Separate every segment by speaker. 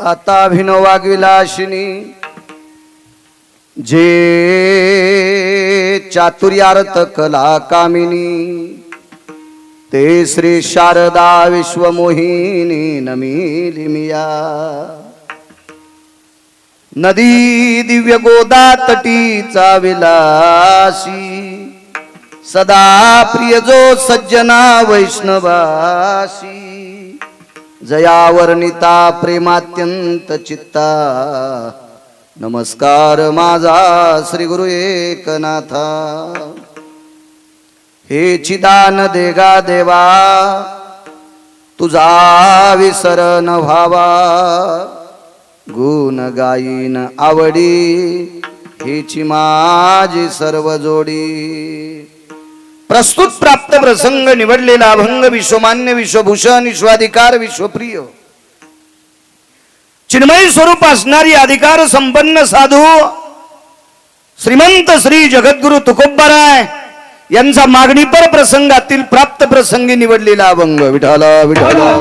Speaker 1: आता अभिनव वाग्विलाशिनी जे चातुर्यार्थ कला कामिनी ते श्री शारदा विश्वमोहिनी नमिलिमिया नदी दिव्य गोदा तटीचा विलासी सदा प्रिय जो सज्जना वैष्णवासी जया वर्णिता प्रेमात्यंत चित्ता नमस्कार माझा श्री गुरु एकनाथा हे चिदान देगा देवा तुझा विसर न व्हावा गुण गायीन आवडी हेची माझी सर्व जोडी प्रस्तुत प्राप्त प्रसंग निवडलेला अभंग विश्वमान्य विश्वभूषण विश्वाधिकार विश्वप्रिय चिन्मय स्वरूप असणारी अधिकार संपन्न साधू श्रीमंत श्री जगद्गुरु तुकोबाराय यांचा मागणीपर प्रसंगातील प्राप्त प्रसंगी निवडलेला अभंग विठाला विठाला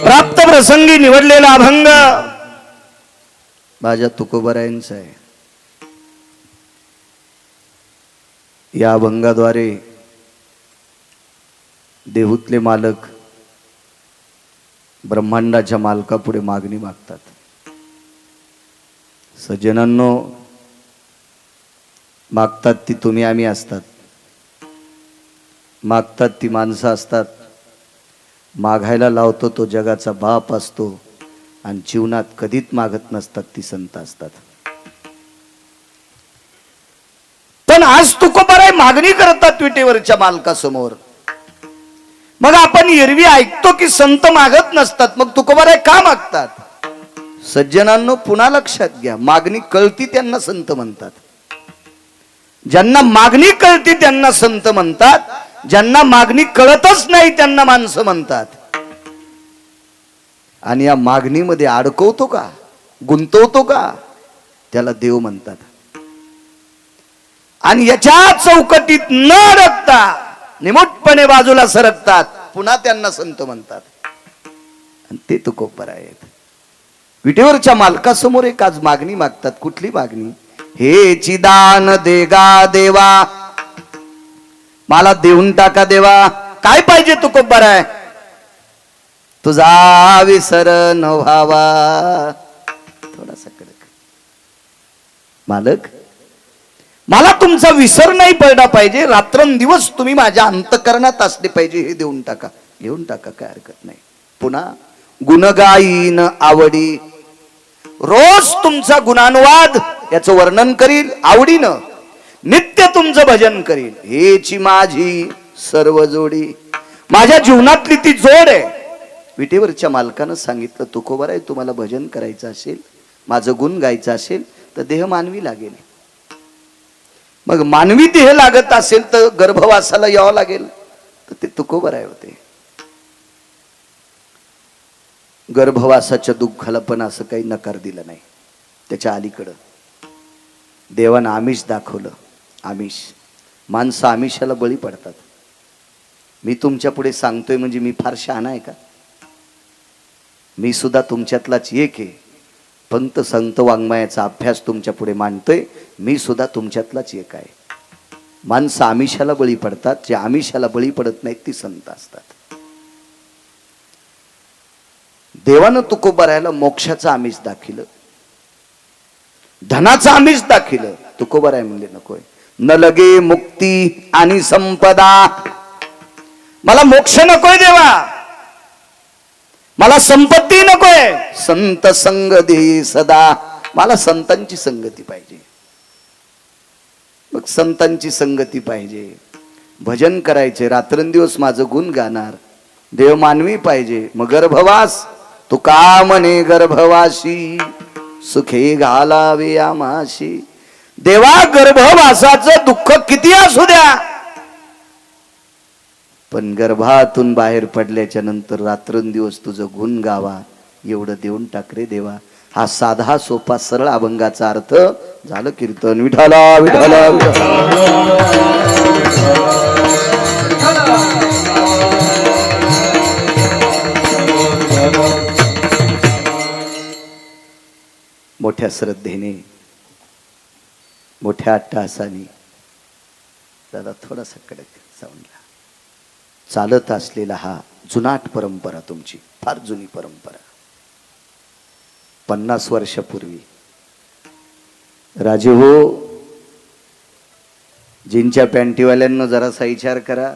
Speaker 1: प्राप्त प्रसंगी निवडलेला अभंग माझ्या तुकोबारायांचा आहे. या अभंगाद्वारे देहूतले मालक ब्रह्मांडाच्या मालकापुढे मागणी मागतात. सज्जनांनो, मागतात ती तुम्ही आम्ही असतात, मागतात ती माणसं असतात, मागायला लावतो तो जगाचा बाप असतो आणि जीवनात कधीच मागत नसतात ती संत असतात. पण आज तुकोबाराय मागणी करतात विटेवरच्या मालकासमोर. मग आपण एरवी ऐकतो की संत मागत नसतात, मग तुकोबाराय का मागतात? सज्जनांनो, पुन्हा लक्षात घ्या, मागणी कळती त्यांना संत म्हणतात. ज्यांना मागणी कळती त्यांना संत म्हणतात, ज्यांना मागणी कळतच नाही त्यांना माणसं म्हणतात. आणि या मागणीमध्ये अडकवतो का, गुंतवतो का, त्याला देव म्हणतात. आणि याच्या चौकटीत न अडकता निमुटपणे बाजूला सरकतात, पुन्हा त्यांना संत म्हणतात. आणि ते तुकोबाराय आहेत. विटेवरच्या मालकासमोर एक आज मागणी मागतात. कुठली मागणी? हे चिदान देगा देवा, मला देऊन टाका देवा. काय पाहिजे तुकोबाराय? तुझा विसर न व्हावा. थोडासा कडक. मालक, मला तुमचा विसर नाही पडला पाहिजे, रात्रंदिवस तुम्ही माझ्या अंतःकरणात असले पाहिजे, हे देऊन टाका. घेऊन टाका, काय हरकत नाही. पुन्हा गुणगायीन आवडी, रोज तुमचा गुणानुवाद याचं वर्णन करील आवडीनं, नित्य तुमचं भजन करील. हेची माझी सर्व जोडी. माझ्या जीवनातली ती जोड आहे. विटेवरच्या मालकानं सांगितलं, तुकोबाराय तुम्हाला भजन करायचं असेल, माझं गुण गायचं असेल तर देह मानवी लागेल. मग मानवी देह लागत असेल तर गर्भवासाला यावं लागेल. तर ते तुकोबाराय होते. गर्भवासाच्या दुःखाला पण असं काही नकार दिला नाही. त्याच्या अलीकडं देवानं आमिष दाखवलं. आमिष, माणसं आमिषाला बळी पडतात. मी तुमच्या पुढे सांगतोय म्हणजे मी फार शहाणा आहे का? मी सुद्धा तुमच्यातलाच एक आहे. पंत संत वाङ्मयाचा अभ्यास तुमच्या पुढे मांडतोय. मी सुद्धा तुमच्यातलाच एक आहे. माणसं आमिषाला बळी पडतात. जे आमिषाला बळी पडत नाहीत ती संत असतात. देवानं तुकोबारायला मोक्षाचं आमिष दाखिलं, धनाचं आमिष दाखिलं. तुकोबाराय म्हणले नकोय, न लगे मुक्ती आणि संपदा. मला मोक्ष नकोय देवा, मला संपत्ती नकोय, संत संग दे सदा. मला संतांची संगती पाहिजे. मग संतांची संगती पाहिजे, भजन करायचे, रात्रंदिवस माझं गुण गाणार. देव मानवी पाहिजे. मग गर्भवास, तू का म्हणे गर्भवासी, सुखे घालावे आमाशी. देवा, गर्भवासाचं दुःख किती असू द्या, पण गर्भातून बाहेर पडल्याच्या नंतर रात्रंदिवस तुझं गुण गावा, एवढं देऊन टाक रे देवा. हा साधा सोपा सरळ अभंगाचा अर्थ झालं कीर्तन. विठाला विठाला विठाला. मोठ्या श्रद्धेने, मोठ्या अट्टहासाने, दादा थोडासा कडक साऊंडला, चालत असलेला हा जुनाट परंपरा, तुमची फार जुनी परंपरा. 50 वर्षापूर्वी राजे हो, जीनच्या पॅन्टीवाल्यांना जरासा विचार करा.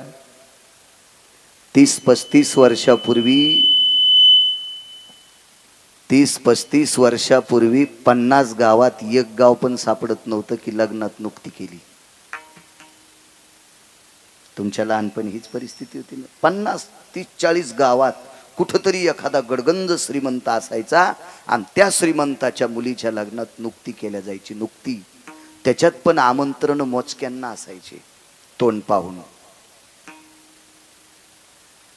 Speaker 1: 30-35 वर्षापूर्वी 30-35 वर्षापूर्वी 50 गावात एक गाव पण सापडत नव्हतं की लग्नात नुकती केली. तुमच्या लहानपणी हीच परिस्थिती होती ना. 50-30-40 गावात कुठंतरी एखादा गडगंज श्रीमंत असायचा आणि त्या श्रीमंताच्या मुलीच्या लग्नात नुकती केल्या जायची. नुकती, त्याच्यात पण आमंत्रण मोजक्यांना असायचे, तोंड पाहून.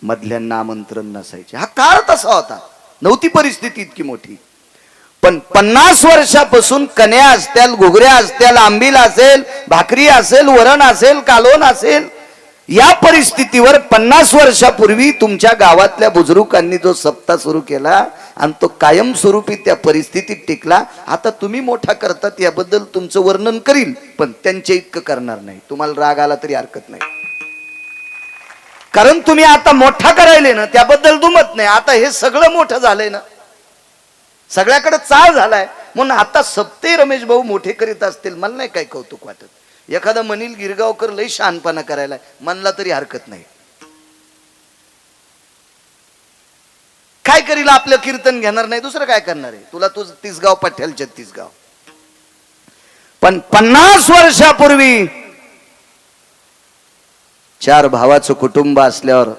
Speaker 1: मधल्यांना आमंत्रण नसायचे. हा काळ तसा होता, नव्हती परिस्थिती इतकी मोठी. पण 50 वर्षापासून कन्या असतील, घुगऱ्या असतील, आंबील असेल, भाकरी असेल, वरण असेल, कालवण असेल, या परिस्थितीवर 50 वर्षापूर्वी तुमच्या गावातल्या बुजुर्गांनी जो सप्ताह सुरू केला आणि तो कायमस्वरूपी त्या परिस्थितीत टिकला. आता तुम्ही मोठा करतात याबद्दल तुमचं वर्णन करील, पण त्यांच्या इतकं करणार नाही. तुम्हाला राग आला तरी हरकत नाही, कारण तुम्ही आता मोठा करायले ना, त्याबद्दल दुमत नाही. आता हे सगळं मोठं झालंय ना, सगळ्याकडे चाळ झालाय. म्हणून आता सप्ते रमेश भाऊ मोठे करीत असतील, मला नाही काय कौतुक वाटत. एखादा म्हणील गिरगावकर लय शहाणपणा करायला, म्हणला तरी हरकत नाही. काय करील, आपलं कीर्तन घेणार नाही, दुसरं काय करणार आहे. तुला तुझ 30 गाव पठ्याल 36 गाव. पण 50 वर्षापूर्वी 4 भावाचं कुटुंब असल्यावर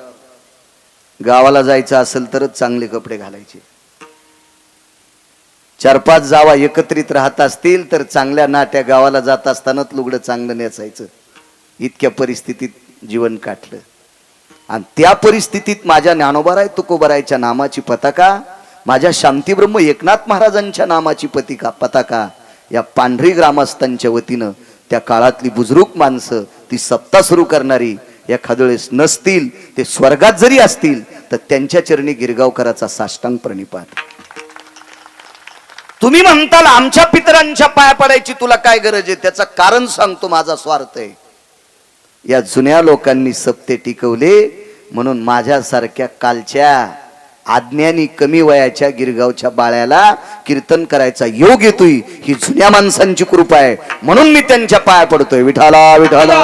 Speaker 1: गावाला जायचं असेल तरच चांगले कपडे घालायचे. 4-5 जावा एकत्रित राहत असतील तर चांगल्या नाट्या गावाला जात असतानाच लुगडं चांगलं नेसायचं. इतक्या परिस्थितीत जीवन काढलं. आणि त्या परिस्थितीत माझ्या ज्ञानोबाराय तुकोबारायच्या नामाची पताका, माझ्या शांतीब्रह्म एकनाथ महाराजांच्या नामाची पताका या पांढरी ग्रामस्थांच्या वतीनं त्या काळातली बुजुर्ग माणसं ती सप्ताह सुरू करणारी एखाद्या वेळेस नसतील, ते स्वर्गात जरी असतील तर त्यांच्या चरणी गिरगावकराचा साष्टांग प्रणिपात. तुम्ही म्हणताल आमच्या पितरांच्या पाया पडायची तुला काय गरज आहे, त्याचं कारण सांगतो, माझा स्वार्थ आहे. या जुन्या लोकांनी सप्ते टिकवले म्हणून माझ्यासारख्या कालच्या आज्ञानी कमी वयाच्या गिरगावच्या बाळ्याला कीर्तन करायचा योग येतोय. ही जुन्या माणसांची कृपा आहे, म्हणून मी त्यांच्या पाया पडतोय. विठाला विठाला.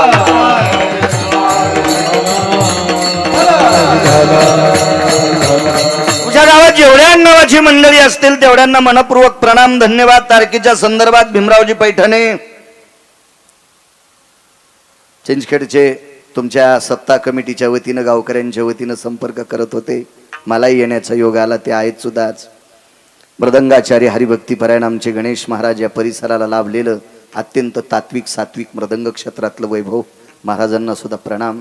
Speaker 1: तुझ्या गावात जेवढ्या नावाची मंडळी असतील तेवढ्यांना मनपूर्वक प्रणाम, धन्यवाद. तारखेच्या संदर्भात भीमरावजी पैठणे चिंचखेडचे तुमच्या सप्ताह कमिटीच्या वतीनं गावकऱ्यांच्या वतीनं संपर्क करत होते. मलाही येण्याचा योग आला, ते आहेत सुद्धा. आज मृदंगाचार्य हरिभक्तीपरायण आमचे गणेश महाराज या परिसराला लाभलेलं अत्यंत तात्विक सात्विक मृदंग क्षेत्रातलं वैभव, महाराजांना सुद्धा प्रणाम.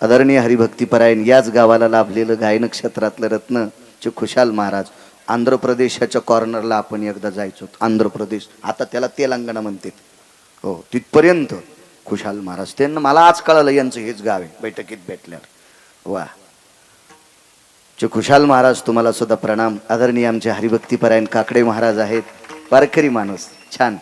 Speaker 1: आदरणीय हरिभक्तीपरायण याच गावाला लाभलेलं गायन क्षेत्रातलं रत्न चे खुशाल महाराज. आंध्र प्रदेशाच्या कॉर्नरला आपण एकदा जायचो. आंध्र प्रदेश, आता त्याला तेलंगणा म्हणतात. हो, तिथपर्यंत खुशाल महाराज. त्यांना मला आज कळालं यांचं हेच गाव आहे बैठकीत भेटल्यावर. वा, चे खुशाल महाराज तुम्हाला सुद्धा प्रणाम. आदरणीय आमचे हरिभक्तीपरायण काकडे महाराज आहेत, वारकरी माणूस छान.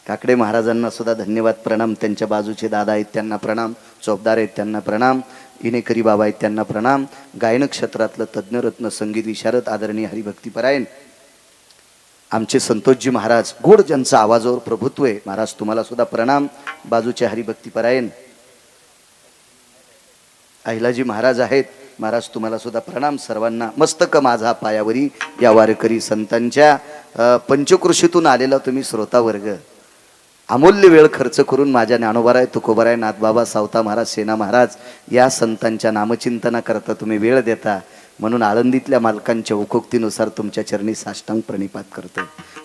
Speaker 1: काकडे महाराजांना सुद्धा धन्यवाद, प्रणाम. त्यांच्या बाजूचे दादा आहेत त्यांना प्रणाम, चौबदार आहेत त्यांना प्रणाम, इनेकरी बाबा आहेत त्यांना प्रणाम. गायन क्षेत्रातलं तज्ज्ञरत्न संगीत विशारद आदरणीय हरिभक्तीपरायण आमचे संतोषजी महाराज, गोड ज्यांचा आवाजावर प्रभुत्व आहे, महाराज तुम्हाला सुद्धा प्रणाम. बाजूचे हरिभक्तीपरायण अहिलाजी महाराज आहेत, महाराज तुम्हाला सुद्धा प्रणाम. सर्वांना मस्तक माझा पायावरी या वारकरी संतांच्या पंचकृषीतून आलेला तुम्ही श्रोता वर्ग, अमूल्य वेळ खर्च करून माझ्या ज्ञानोबाराय तुकोबाराय नाथबाबा सावता महाराज सेना महाराज या संतांच्या नामचिंतना करता तुम्ही वेळ देता, म्हणून आळंदीतल्या मालकांच्या हुकुक्तीनुसार तुमच्या चरणी साष्टांग प्रणिपात करतोय.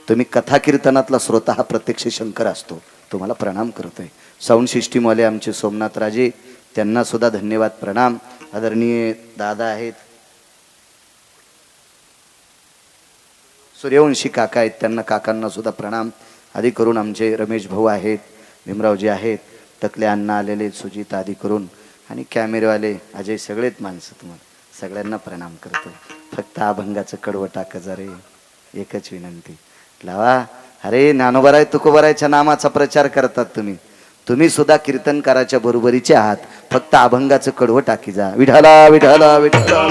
Speaker 1: तुम्ही कथा कीर्तनातला श्रोता हा प्रत्यक्ष शंकर असतो, तुम्हाला प्रणाम करतोय. साऊंड सिस्टीमवाले आमचे सोमनाथ राजे, त्यांना सुद्धा धन्यवाद प्रणाम. आदरणीय दादा आहेत सूर्यवंशी काका आहेत, त्यांना काकांना सुद्धा प्रणाम. आधी करून आमचे रमेश भाऊ आहेत, भीमरावजी आहेत, तकले अण्णा आलेले, सुजित आधी करून, आणि कॅमेरेवाले अजय, सगळेच माणसं तुम्हाला सगळ्यांना प्रणाम करतो. फक्त अभंगाचं कडवं टाका जरे, एकच विनंती. लावा. अरे ज्ञानोबराय तुकोबरायच्या नामाचा प्रचार करतात तुम्ही. तुम्ही सुद्धा कीर्तनकाराच्या बरोबरीचे आहात. फक्त अभंगाचं कडवं टाकी जा. विठाला विठाला विठाला.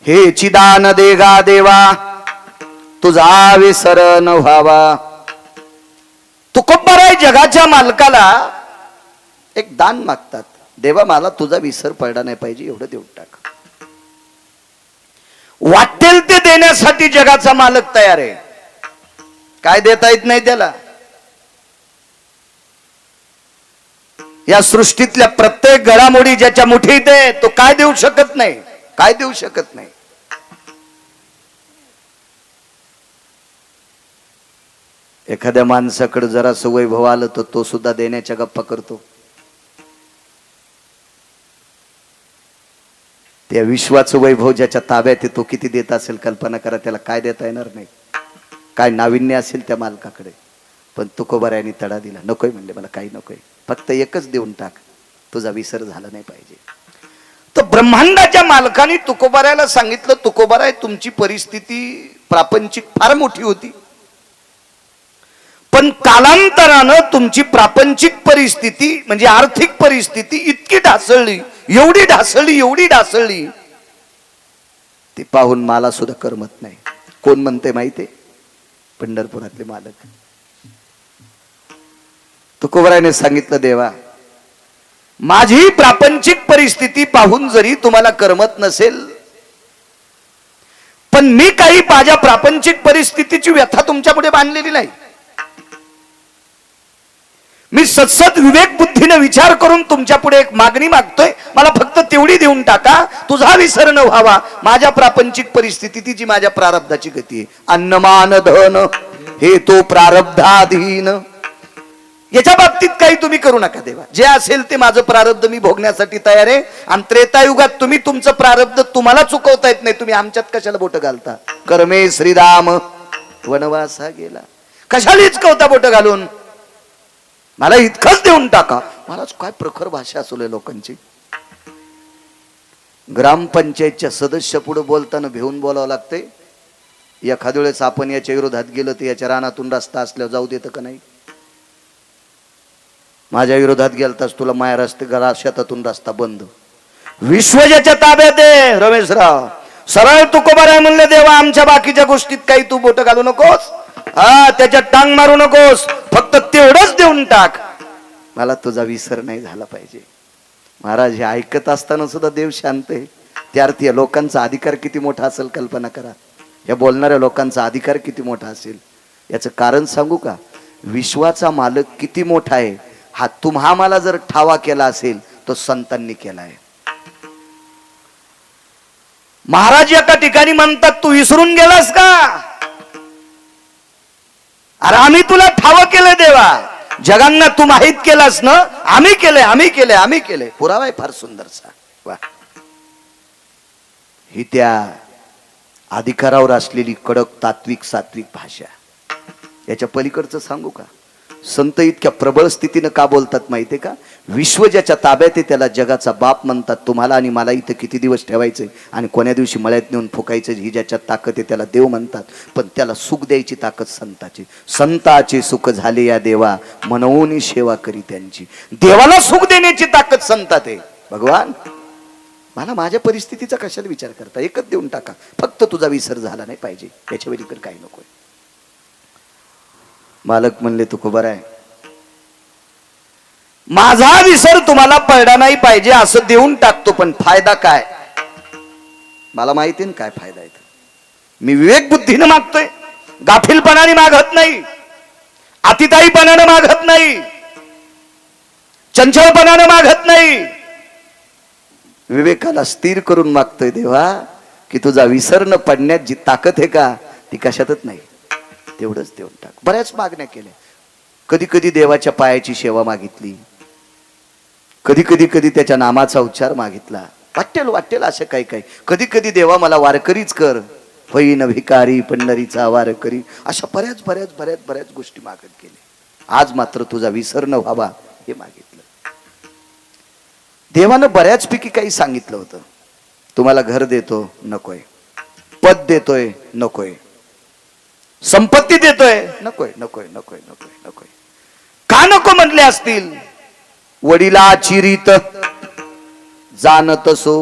Speaker 1: हे चिदान देगा देवा तुझा विसर न व्हावा. तुकोबराय जगाच्या मालकाला एक दान मागतात. देवा मला तुझा विसर पडला नाही पाहिजे, एवढं देऊन टाक. वाटेल ते देण्यासाठी जगाचा मालक तयार आहे. काय देता येत नाही त्याला. या सृष्टीतल्या प्रत्येक घडामोडी ज्याच्या मुठीत आहे तो काय देऊ शकत नाही, काय देऊ शकत नाही. एखाद्या माणसाकडे जरासं वैभव आलं तर तो सुद्धा देण्याच्या गप्पा करतो. त्या विश्वाचं वैभव ज्याच्या ताब्यात आहे तो किती देत असेल कल्पना करा. त्याला काय देता येणार नाही. काय नाविन्य असेल त्या मालकाकडे. पण तुकोबरायांनी तडा दिला. नकोय म्हणले, मला काही नकोय, फक्त एकच देऊन टाक, तुझा विसर झाला नाही पाहिजे. तर ब्रह्मांडाच्या मालकाने तुकोबरायाला सांगितलं, तुकोबराय तुमची परिस्थिती प्रापंचिक फार मोठी होती, पण कालांतरानं तुमची प्रापंचिक परिस्थिती म्हणजे आर्थिक परिस्थिती इतकी ढासळली, एवढी ढासळली, एवढी ढासळली, ती पाहून मला सुद्धा करमत नाही. कोण म्हणते माहितीये? पंढरपुरातले मालक. तुकोबरायने सांगितलं, देवा माझी प्रापंचिक परिस्थिती पाहून जरी तुम्हाला करमत नसेल, पण मी काही माझ्या प्रापंचिक परिस्थितीची व्यथा तुमच्या पुढे बांधलेली नाही. मी सतसत विवेक बुद्धीने विचार करून तुमच्या पुढे एक मागणी मागतोय, मला फक्त तेवढी देऊन टाका, तुझा विसर न व्हावा. माझ्या प्रापंचिक परिस्थिती जी माझ्या प्रारब्धाची गती आहे. अन्नमान धन हे तो प्रारब्धाधीन. याच्या बाबतीत काही तुम्ही करू नका देवा. जे असेल ते माझं प्रारब्ध मी भोगण्यासाठी तयार आहे. आणि त्रेतायुगात तुम्ही तुमचं प्रारब्ध तुम्हाला चुकवता येत नाही, तुम्ही आमच्यात कशाला बोट घालता. कर्मे श्रीराम वनवासा गेला, कशाला चुकवता बोट घालून. मला इतकंच देऊन टाका. महाराज काय प्रखर भाषा असले लोकांची. ग्रामपंचायतच्या सदस्य पुढे बोलताना भेऊन बोलावं लागतंय. एखाद्या वेळेस आपण याच्या विरोधात गेलो तर याच्या रानातून रस्ता असल्यावर जाऊ देतं का नाही. माझ्या विरोधात गेलतास तुला माया रस्ते शेतातून रस्ता बंद. विश्व ज्याच्या ताब्यात आहे रमेशराव. सरळ तुकोबराय म्हणले, देवा आमच्या बाकीच्या गोष्टीत काही तू बोट घालू नकोस, हा त्याच्यात टांग मारू नकोस, फक्त तेवढंच देऊन टाक, मला तुझा विसर नाही झाला पाहिजे. महाराज हे ऐकत असताना सुद्धा देव शांत आहे. त्यार्थी या लोकांचा अधिकार किती मोठा असेल कल्पना करा. या बोलणाऱ्या लोकांचा अधिकार किती मोठा असेल. याचं कारण सांगू का? विश्वाचा मालक किती मोठा आहे हा तुम्हा मला जर ठावा केला असेल तो संतांनी केलाय. महाराज एका ठिकाणी म्हणतात, तू विसरून गेलास का? अरे आम्ही तुला ठाव केलं देवा, जगांना तू माहित केलास ना. आम्ही केले, आम्ही केले, आम्ही केले. पुरावा आहे फार सुंदरसा. वा, ही त्या अधिकारावर असलेली कडक तात्विक सात्विक भाषा. याच्या पलीकडचं सांगू का? संत इतक्या प्रबळ स्थितीनं का बोलतात माहितीये का? विश्व ज्याच्या ताब्यात आहे त्याला जगाचा बाप म्हणतात. तुम्हाला आणि मला इथं किती दिवस ठेवायचंय आणि कोण्या दिवशी मळ्यात नेऊन फुकायचं ही ज्याच्यात ताकद आहे त्याला देव म्हणतात. पण त्याला सुख द्यायची ताकद संताची. संताचे सुख झाले या देवा, मनवून सेवा करी त्यांची. देवाला सुख देण्याची ताकद संतात आहे. भगवान मला माझ्या परिस्थितीचा कशाला विचार करता, एकच देऊन टाका, फक्त तुझा विसर झाला नाही पाहिजे, याच्या व्यतिरिक्त काही नकोय. मालक म्हणले, तुकोबराय माझा विसर तुम्हाला पडला नाही पाहिजे असं देऊन टाकतो, पण फायदा काय? मला माहिती ना काय फायदा आहे. मी विवेक बुद्धीने मागतोय, गाफीलपणाने मागत नाही, अतिताईपणाने मागत नाही, चंचलपणाने मागत नाही. विवेकाला स्थिर करून मागतोय देवा की तुझा विसर न पडण्यात जी ताकद आहे का ती कशातच नाही, तेवढंच देऊन टाक. बऱ्याच मागण्या केल्या. कधी कधी देवाच्या पायाची सेवा मागितली, कधी कधी त्याच्या नामाचा उच्चार मागितला. वाटेल असं काही काही. कधी कधी देवा मला वारकरीच कर, होईन भिकारी पंढरीचा वारकरी. अशा बऱ्याच गोष्टी मागत गेले. आज मात्र तुझा विसर न व्हावा हे मागितलं. देवानं बऱ्याचपैकी काही सांगितलं होतं. तुम्हाला घर देतो, नकोय. पद देतोय, नकोय. संपत्ती देतोय, नकोय नकोय नकोय नकोय नकोय. का नको म्हटले असतील? वडिलाची रीत जाणत सो,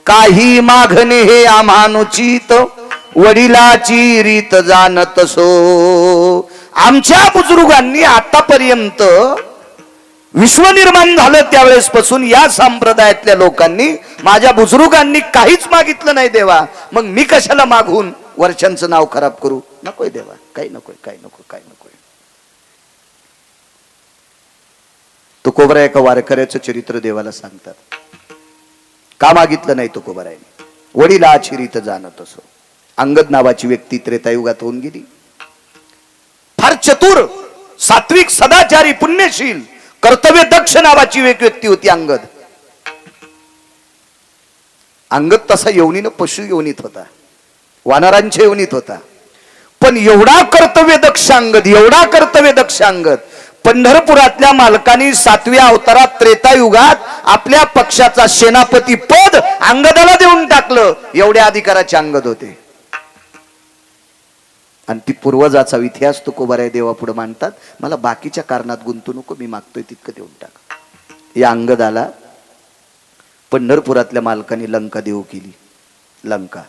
Speaker 1: काही मागणे हे आम्हानुचित. वडिलाची रीत जाणत सो. आमच्या बुजुर्गांनी आतापर्यंत विश्व निर्माण झालं त्यावेळेस पासून या संप्रदायातल्या लोकांनी, माझ्या बुजुर्गांनी काहीच मागितलं नाही देवा. मग मी कशाला मागून वर्षांचं नाव खराब करू? नकोय देवा, काही नकोय, काही नको, काही नकोय. तुकोबरा एका वारकऱ्याचं चरित्र देवाला सांगतात. का मागितलं नाही तुकोबरायने? वडिलाची रीत जाणत असो. अंगद नावाची व्यक्ती त्रेतायुगात होऊन गेली. फार चतुर, सात्विक, सदाचारी, पुण्यशील, कर्तव्य दक्ष नावाची एक व्यक्ती होती अंगद. अंगद तसा योनीनं पशु योनीत होता, वानरांच्या योनीत होता. पण एवढा कर्तव्य दक्ष अंगद, एवढा कर्तव्य दक्ष अंगद, पंढरपुरातल्या मालकांनी 7व्या अवतारात त्रेतायुगात आपल्या पक्षाचा सेनापती पद अंगदाला देऊन टाकलं. एवढ्या अधिकाराचे अंगद होते. आणि ती पूर्वजाचा इतिहास तुकोबाराय देवा पुढे मांडतात. मला बाकीच्या कारणात गुंतू नको, मी मागतोय तितकं देऊन टाक. या अंगदाला पंढरपुरातल्या मालकांनी लंका देऊ केली. लंका,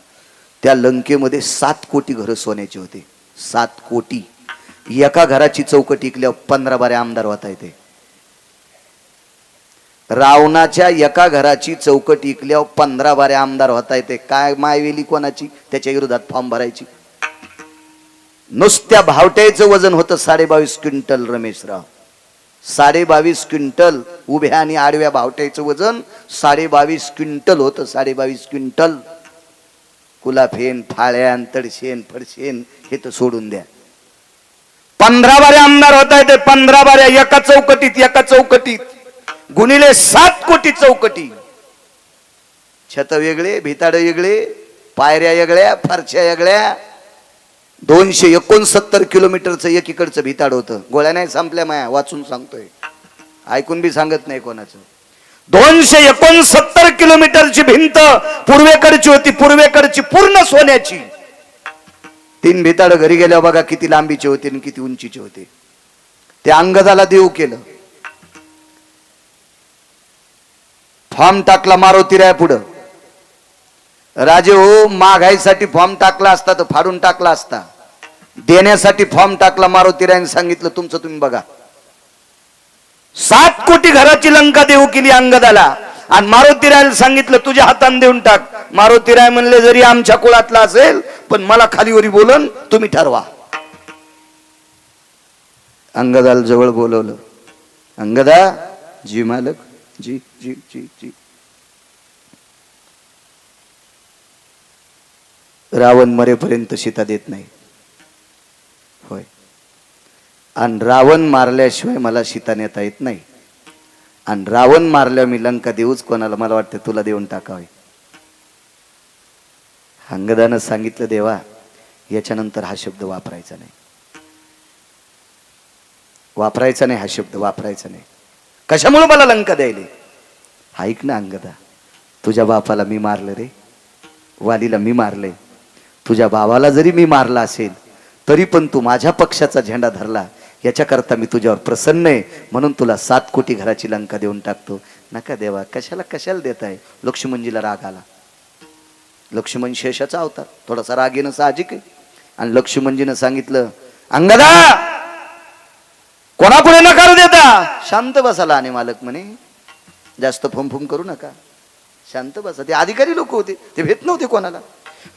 Speaker 1: त्या लंकेमध्ये 7 कोटी घरं सोन्याची होते. 7 कोटी. एका घराची चौकट इकल्यावर 15-12 आमदार होता येते. रावणाच्या एका घराची चौकट इकल्यावर 15-12 आमदार होता येते. काय मायवेली कोणाची? त्याच्या विरोधात फॉर्म भरायची. नुसत्या भावट्याचं वजन होतं 22.5 क्विंटल. रमेशराव, 22.5 क्विंटल. उभ्या आणि आडव्या भावट्याचं वजन 22.5 क्विंटल होतं. 22.5 क्विंटल. कुलाफेन, फाळ्यान, तडशेन, फडशेन हे तर सोडून द्या. 15-12 आमदार होता येते. 15-12 एका चौकटीत. एका चौकटीत गुणिले 7 कोटी चौकटी. छत वेगळे, भिताड वेगळे, पायऱ्या वेगळ्या, फरच्या वेगळ्या. 269 किलोमीटरचं एकीकडचं भिताड होतं. गोळ्या नाही संपल्या माया, वाचून सांगतोय, ऐकून बी सांगत नाही कोणाचं. 269 किलोमीटरची भिंत पूर्वेकडची होती. पूर्वेकडची पूर्ण सोन्याची. 3 भिताड घरी गेल्या बघा किती लांबीचे होते आणि किती उंचीचे होते. त्या अंगदाला देऊ केलं. फॉर्म टाकला मारुतीराय पुढं. राजे हो, मागायसाठी फॉर्म टाकला असता तर फाडून टाकला असता. देण्यासाठी फॉर्म टाकला. मारुतीरायने सांगितलं तुमचं तुम्ही बघा. 7 कोटी घराची लंका देऊ केली अंगदाला. आणि मारुतीरायला सांगितलं तुझ्या हाताने देऊन टाक. मारुतीराय म्हणले जरी आमच्या कुळातला असेल पण मला खालीवरी बोलून तुम्ही ठरवा. अंगदाला जवळ बोलवलं. अंगदा, जी मालक, जी जी जी जी. रावण मरेपर्यंत सीता देत नाही. होय. आणि रावण मारल्याशिवाय मला सीता नेता येत नाही. आणि रावण मारल्यावर मी लंका देऊच कोणाला? मला वाटतं तुला देऊन टाकावे. अंगदानं सांगितलं देवा याच्यानंतर हा शब्द वापरायचा नाही. वापरायचा नाही हा शब्द, वापरायचा नाही. कशामुळे मला लंका द्यायले? ऐक ना अंगदा, तुझ्या बापाला मी मारलं रे, वालीला मी मारले. तुझ्या भावाला जरी मी मारला असेल तरी पण तू माझ्या पक्षाचा झेंडा धरला, याच्याकरता मी तुझ्यावर प्रसन्न आहे, म्हणून तुला 7 कोटी घराची लंका देऊन टाकतो. नका देवा, कशाला देताय? लक्ष्मणजीला राग आला. लक्ष्मण शेषाचा अवतार, थोडासा राग येणं साहजिक आहे. आणि लक्ष्मणजीनं सांगितलं अंगदा कोणापुढे नकार देता? शांत बसाला. आणि मालक म्हणे जास्त फुमफुम करू नका, शांत बसा. ते अधिकारी लोक होते, ते भेट नव्हते कोणाला.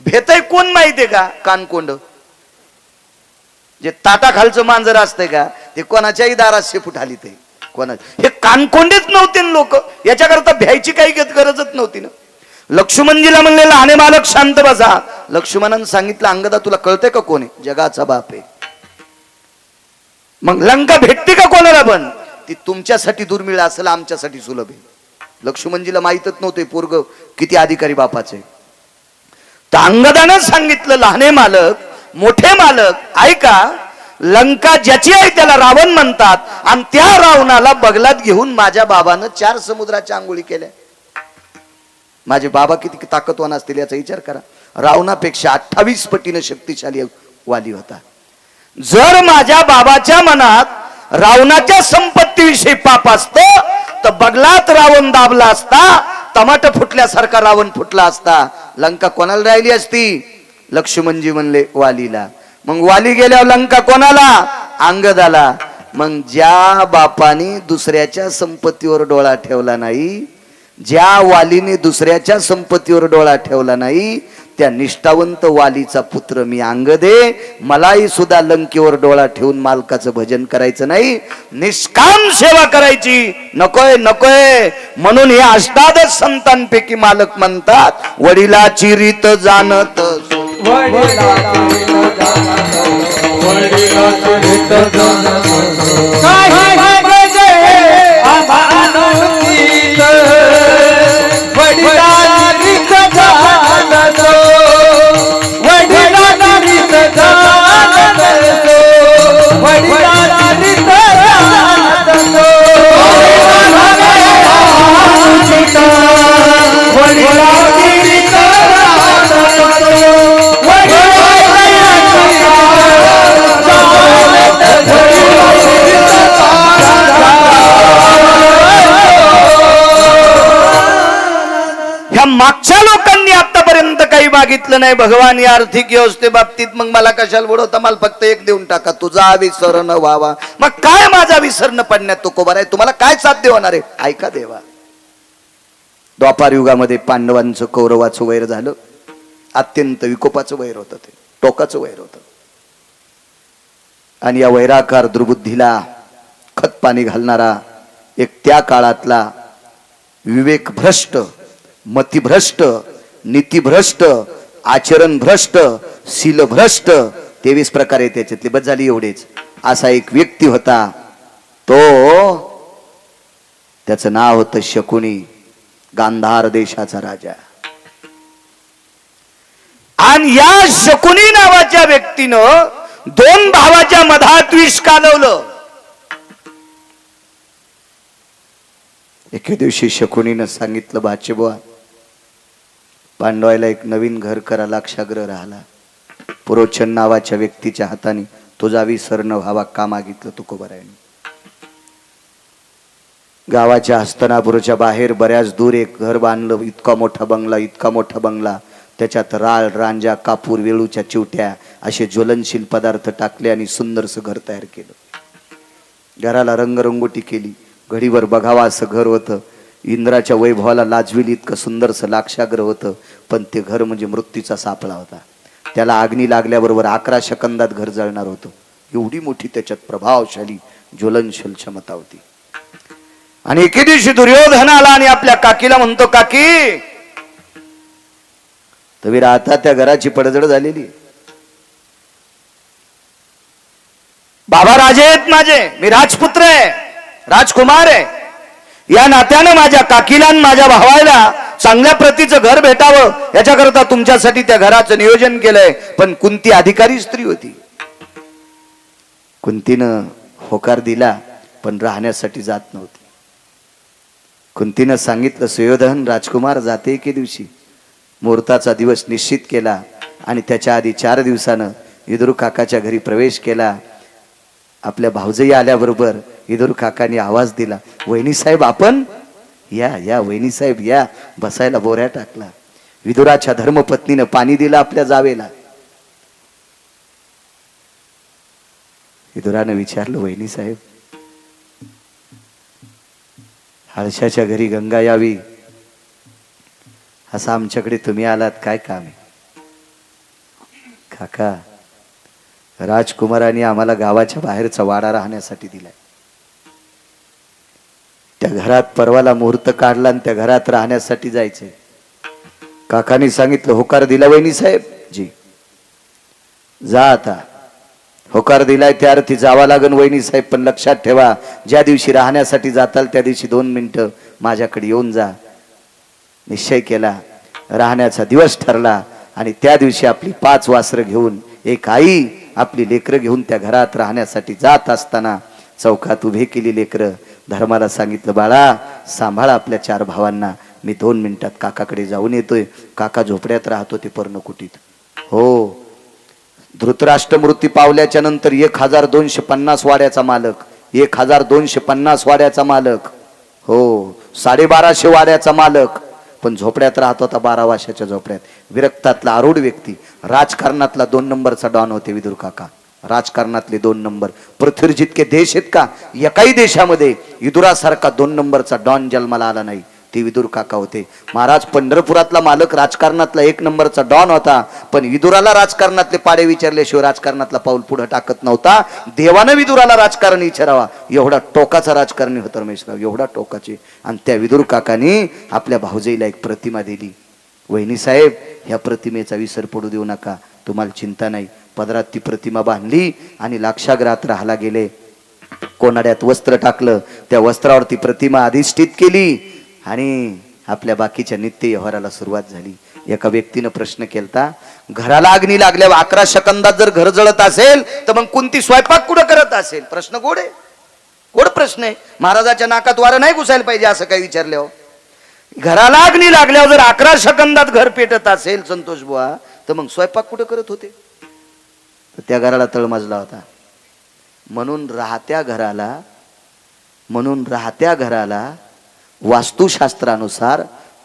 Speaker 1: भेटय कोण माहितीये का? कानकोंड. जे ताटाखालचं मांजर असतंय का ते कोणाच्याही दारात शेपूट आली ते कोणा. हे कानकोंडेच नव्हते लोक, याच्याकरता भ्यायची काही गरजच नव्हती ना. लक्ष्मणजीला म्हणले लहाने मालक शांत बसा. लक्ष्मणानं सांगितलं अंगदा तुला कळतंय का कोण आहे? जगाचा बाप आहे. मग लंका भेटते का कोणाला? पण ती तुमच्यासाठी दुर्मिळ असेल, आमच्यासाठी सुलभ आहे. लक्ष्मणजीला माहितच नव्हते पोरग किती अधिकारी बापाचे. तर अंगदानं सांगितलं लहाने मालक, मोठे मालक ऐका, लंका ज्याची आहे त्याला रावण म्हणतात. आणि त्या रावणाला बगलात घेऊन माझ्या बाबानं 4 समुद्राच्या आंघोळी केल्या. माझे बाबा किती ताकदवान असतील याचा विचार करा. रावणापेक्षा 28 पटीने शक्तिशाली वाली होता. जर माझ्या बाबाच्या मनात रावणाच्या संपत्तीविषयी पाप असतं तर बगलात रावण दाबला असता, टमाट फुटल्यासारखा रावण फुटला असता. लंका कोणाला राहिली असती? लक्ष्मणजी म्हणले वालीला. मग वाली गेल्यावर लंका कोणाला? अंगदाला. मग ज्या बापाने दुसऱ्याच्या संपत्तीवर डोळा ठेवला नाही, ज्या वालीने दुसऱ्याच्या संपत्तीवर डोळा ठेवला नाही, त्या निष्ठावंत वालीचा पुत्र मी अंगदे. मलाही सुद्धा लंकेवर डोळा ठेवून मालकाचं भजन करायचं नाही, निष्काम सेवा करायची. नकोय नकोय. म्हणून हे अष्टादश संतांपैकी मालक म्हणतात, वडिलाची रीत जाणत मागच्या लोकांनी आतापर्यंत काही मागितलं नाही भगवान या आर्थिक व्यवस्थेबाबतीत. मग मला कशाला बुडवता? मला फक्त एक देऊन टाका, तुझा विसर न व्हावा. मग काय माझा विसर न पडण्यात तो कोबार आहे? तुम्हाला काय साध्य होणार आहे? ऐका देवा. द्वापार युगामध्ये पांडवांचं कौरवाचं वैर झालं. अत्यंत विकोपाचं वैर होतं, ते टोकाचं वैर होतं. आणि या वैराकार दुर्बुद्धीला खतपाणी घालणारा एक त्या काळातला विवेक भ्रष्ट, मतिभ्रष्ट, नीतिभ्रष्ट, आचरण भ्रष्ट, शील भ्रष्ट, 23 प्रकारे त्याच्यातले बस झाली एवढेच, असा एक व्यक्ती होता. तो त्याचं नाव होतं शकुनी, गांधार देशाचा राजा. आणि या शकुनी नावाच्या व्यक्तीनं 2 भावाच्या मधात विष कालवलं. एके दिवशी शकुनीनं सांगितलं, बाचे बुवा, पांडवायला एक नवीन घर करा, लाक्षाग्रह राहिला. पुरोचन नावाच्या व्यक्तीच्या हाताने तुझा विसर न व्हावा का मागितलं तुकोबारायने. गावाच्या हस्तनापूरच्या बाहेर बऱ्याच दूर एक घर बांधलं. इतका मोठा बंगला, इतका मोठा बंगला. त्याच्यात राळ, रांजा, कापूर, वेळूच्या चिवट्या असे ज्वलनशील पदार्थ टाकले आणि सुंदरसं घर तयार केलं. घराला रंगरंगोटी केली. घडीवर बघावा असं घर होतं. इंद्राच्या वैभवाला लाजविल इतकं सुंदरसं लाक्षाग्रह होतं. पण ते घर म्हणजे मृत्यूचा सापळा होता. त्याला अग्नी लागल्याबरोबर 11 सेकंदात घर जळणार होतं. एवढी मोठी त्याच्यात प्रभावशाली ज्वलनशील क्षमता होती. आणि एके दिवशी दुर्योधन आला आणि आपल्या काकीला म्हणतो, काकी, तर आता त्या घराची पडझड झालेली. बाबा राजे आहेत माझे, मी राजपुत्र आहे, राजकुमार आहे. या नात्यानं माझ्या काकीला आणि माझ्या भावाला चांगल्या प्रतीचं घर भेटावं याच्याकरता तुमच्यासाठी त्या घराचं नियोजन केलंय. पण कुंती अधिकारी स्त्री होती. कुंतीनं होकार दिला पण राहण्यासाठी जात नव्हती. कुंतीनं सांगितलं, सुयोधन राजकुमार जाते एके दिवशी. मुहूर्ताचा दिवस निश्चित केला आणि त्याच्या आधी 4 दिवसानं विदुर काकाच्या घरी प्रवेश केला. आपल्या भाऊजई आल्याबरोबर विदुर काकाने आवाज दिला, वहिनी साहेब आपण या. या वहिनी साहेब या. बसायला बोऱ्या टाकला. विदुराच्या धर्मपत्नीनं पाणी दिलं आपल्या जावेला. विदुरानं विचारलं, वहिनी साहेब, हळशाच्या घरी गंगा यावी असं आमच्याकडे तुम्ही आलात, काय काम आहे? काका, राजकुमारांनी आम्हाला गावाच्या बाहेरचा वाडा राहण्यासाठी दिलाय. त्या घरात परवाला मुहूर्त काढला आणि त्या घरात राहण्यासाठी जायचंय. काकांनी सांगितलं, होकार दिला वहिनी साहेब? जी. जा आता. होकार दिलाय त्या अर्थी जावा लागन वहिनी साहेब. पण लक्षात ठेवा, ज्या दिवशी राहण्यासाठी जाताल त्या दिवशी 2 मिनिटं माझ्याकडे येऊन जा. निश्चय केला. राहण्याचा दिवस ठरला आणि त्या दिवशी आपली 5 वासरं घेऊन एक आई आपली लेकरं घेऊन त्या घरात राहण्यासाठी जात असताना चौकात उभे केली लेकरं धर्माला सांगितलं, बाळा सांभाळा आपल्या 4 भावांना. मी 2 मिनिटात काकाकडे जाऊन येतोय. काका झोपड्यात राहतो ते पर्णकुटीत. हो, धृतराष्ट्र मृत्यू पावल्याच्या नंतर 1250 वाड्याचा मालक, 1250 वाड्याचा मालक, हो 1250 वाड्याचा मालक, पण झोपड्यात राहत होता 12 वर्षाच्या झोपड्यात. विरक्तातला आरूढ व्यक्ती, राजकारणातला 2 नंबरचा डॉन होते विदुर काका. राजकारणातले 2 नंबर. पृथ्वीवर जितके देश आहेत का, एकाही देशामध्ये विदुरासारखा 2 नंबरचा डॉन जन्माला आला नाही, ते विदुर काका होते. महाराज पंढरपुरातला मालक राजकारणातला 1 नंबरचा डॉन होता, पण विदुराला राजकारणातले पाडे विचारल्याशिवाय राजकारणातला पाऊल पुढे टाकत नव्हता. देवानं विदुराला राजकारण विचारावा, एवढा टोकाचा राजकारणी होता रमेशराव, एवढा टोकाचे. आणि त्या विदुर काकानी आपल्या भाऊजाईला एक प्रतिमा दिली. वहिनी साहेब, ह्या प्रतिमेचा विसर पडू देऊ नका, तुम्हाला चिंता नाही. पदरात ती प्रतिमा बांधली आणि लाक्षागृहात राहायला गेले. कोनाड्यात वस्त्र टाकलं, त्या वस्त्रावरती प्रतिमा अधिष्ठित केली आणि आपल्या बाकीच्या नित्य व्यवहाराला सुरुवात झाली. एका व्यक्तीनं प्रश्न केलता, घराला अग्नी लागल्यावर 11 सेकंदात जर घर जळत असेल तर मग कोणती स्वयंपाक कुठं करत असेल? प्रश्न गोड आहे, गोड प्रश्न आहे. महाराजाच्या नाकात वारं नाही घुसायला पाहिजे असं काही विचारल्यावर. घराला अग्नी लागल्यावर जर 11 सेकंदात घर पेटत असेल संतोष बुवा, तर मग स्वयंपाक कुठं करत होते? तर त्या घराला तळमजला होता. म्हणून राहत्या घराला वास्तुशास्त्रानुसार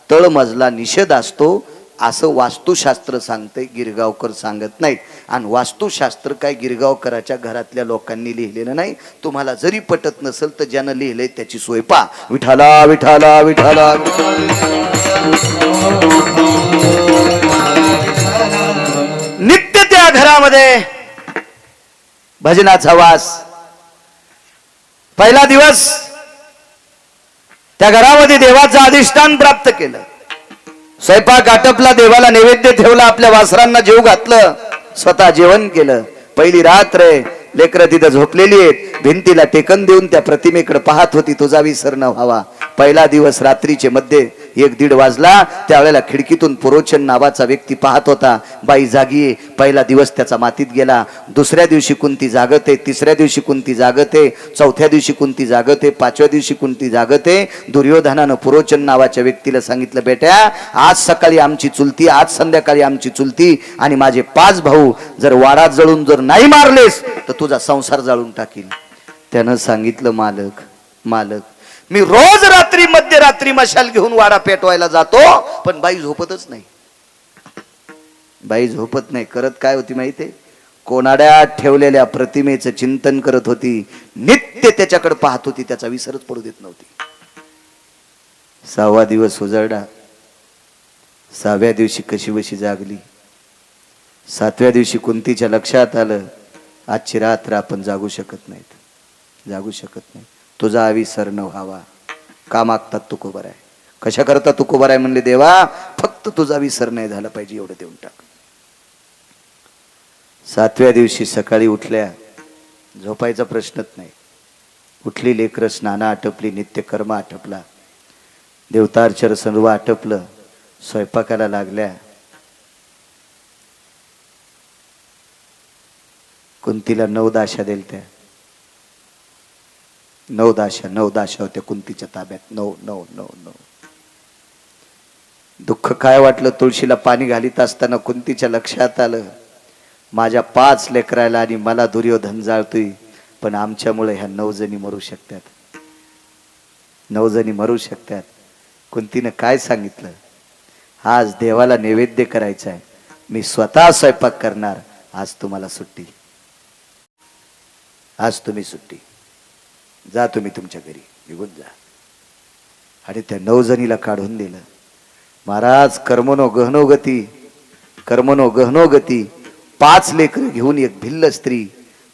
Speaker 1: तळमजला निषेध असतो, असं वास्तुशास्त्र सांगते, गिरगावकर सांगत नाहीत. आणि वास्तुशास्त्र काय गिरगावकराच्या घरातल्या लोकांनी लिहिलेलं नाही. तुम्हाला जरी पटत नसेल तर ज्यानं लिहिलंय त्याची सोय पा. विठाला विठाला विठाला. नित्य त्या घरामध्ये भजनाचा वास. पहिला दिवस त्या घरामध्ये देवाचं अधिष्ठान प्राप्त केलं. स्वयंपाक आटपला, देवाला नैवेद्य ठेवला, आपल्या वासरांना जेव घातलं, स्वतः जेवण केलं. पहिली रात्र आहे, लेकरं तिथं झोपलेली आहेत, भिंतीला टेकन देऊन त्या प्रतिमेकडे पाहत होती, तुझा विसर न व्हावा. पहिला दिवस रात्रीचे मध्ये 1-1:30 वाजला, त्यावेळेला खिडकीतून पुरोचन नावाचा व्यक्ती पाहत होता, बाई जागी आहे. पहिला दिवस त्याचा मातीत गेला. दुसऱ्या दिवशी कुंती जागते, तिसऱ्या दिवशी कुंती जागते, चौथ्या दिवशी कुंती जागते, 5व्या दिवशी कुंती जागते. दुर्योधनानं पुरोचन नावाच्या व्यक्तीला सांगितलं, बेट्या आज सकाळी आमची चुलती, आज संध्याकाळी आमची चुलती आणि माझे 5 भाऊ जर वाडा जळून जर नाही मारलेस तर तुझा संसार जाळून टाकील. त्यानं सांगितलं, मालक मी रोज रात्री मध्यरात्री मशाल घेऊन वाडा पेटवायला जातो, पण बाई झोपतच नाही. बाई झोपत नाही. करत काय होती माहितीये? कोनाड्यात ठेवलेल्या प्रतिमेचं चिंतन करत होती, नित्य त्याच्याकडे पाहत होती, त्याचा विसरच पडू देत नव्हती. 6वा दिवस उजळला. 6व्या दिवशी कशीबशी जागली. 7व्या दिवशी कुंतीच्या लक्षात आलं, आजची रात्र आपण जागू शकत नाही. तुझा अविसर न व्हावा. का मागतात तुकोबर आहे? कशा करता तुकोबर आहे? म्हणले, देवा फक्त तुझा विसर नाही झाला पाहिजे, एवढं देऊन टाक. 7व्या दिवशी सकाळी उठल्या, झोपायचा प्रश्नच नाही. उठली, लेकरं स्नान आटपली, नित्यकर्म आटपला, देवतार्चर सर्व आटपलं, स्वयंपाकाला लागल्या. कुंतीला 9 दाशा दिलत्या. 9 दाशा होत्या कुंतीच्या ताब्यात. 9. दुःख काय वाटलं, तुळशीला पाणी घालीत असताना कुंतीच्या लक्षात आलं, माझ्या 5 लेकराला आणि मला दुर्योधन जाळतोय, पण आमच्यामुळे ह्या 9 जणी मरू शकतात. 9 जणी मरू शकतात. कुंतीनं काय सांगितलं, आज देवाला नैवेद्य करायचा आहे, मी स्वतः स्वयंपाक करणार, आज तुम्हाला सुट्टी, आज तुम्ही सुट्टी, जा तुम्ही तुमच्या घरी, निघून जा. आणि त्या 9 जणीला काढून दिलं. महाराज कर्मनो गहनो गती 5 लेकर घेऊन एक भिल्ल स्त्री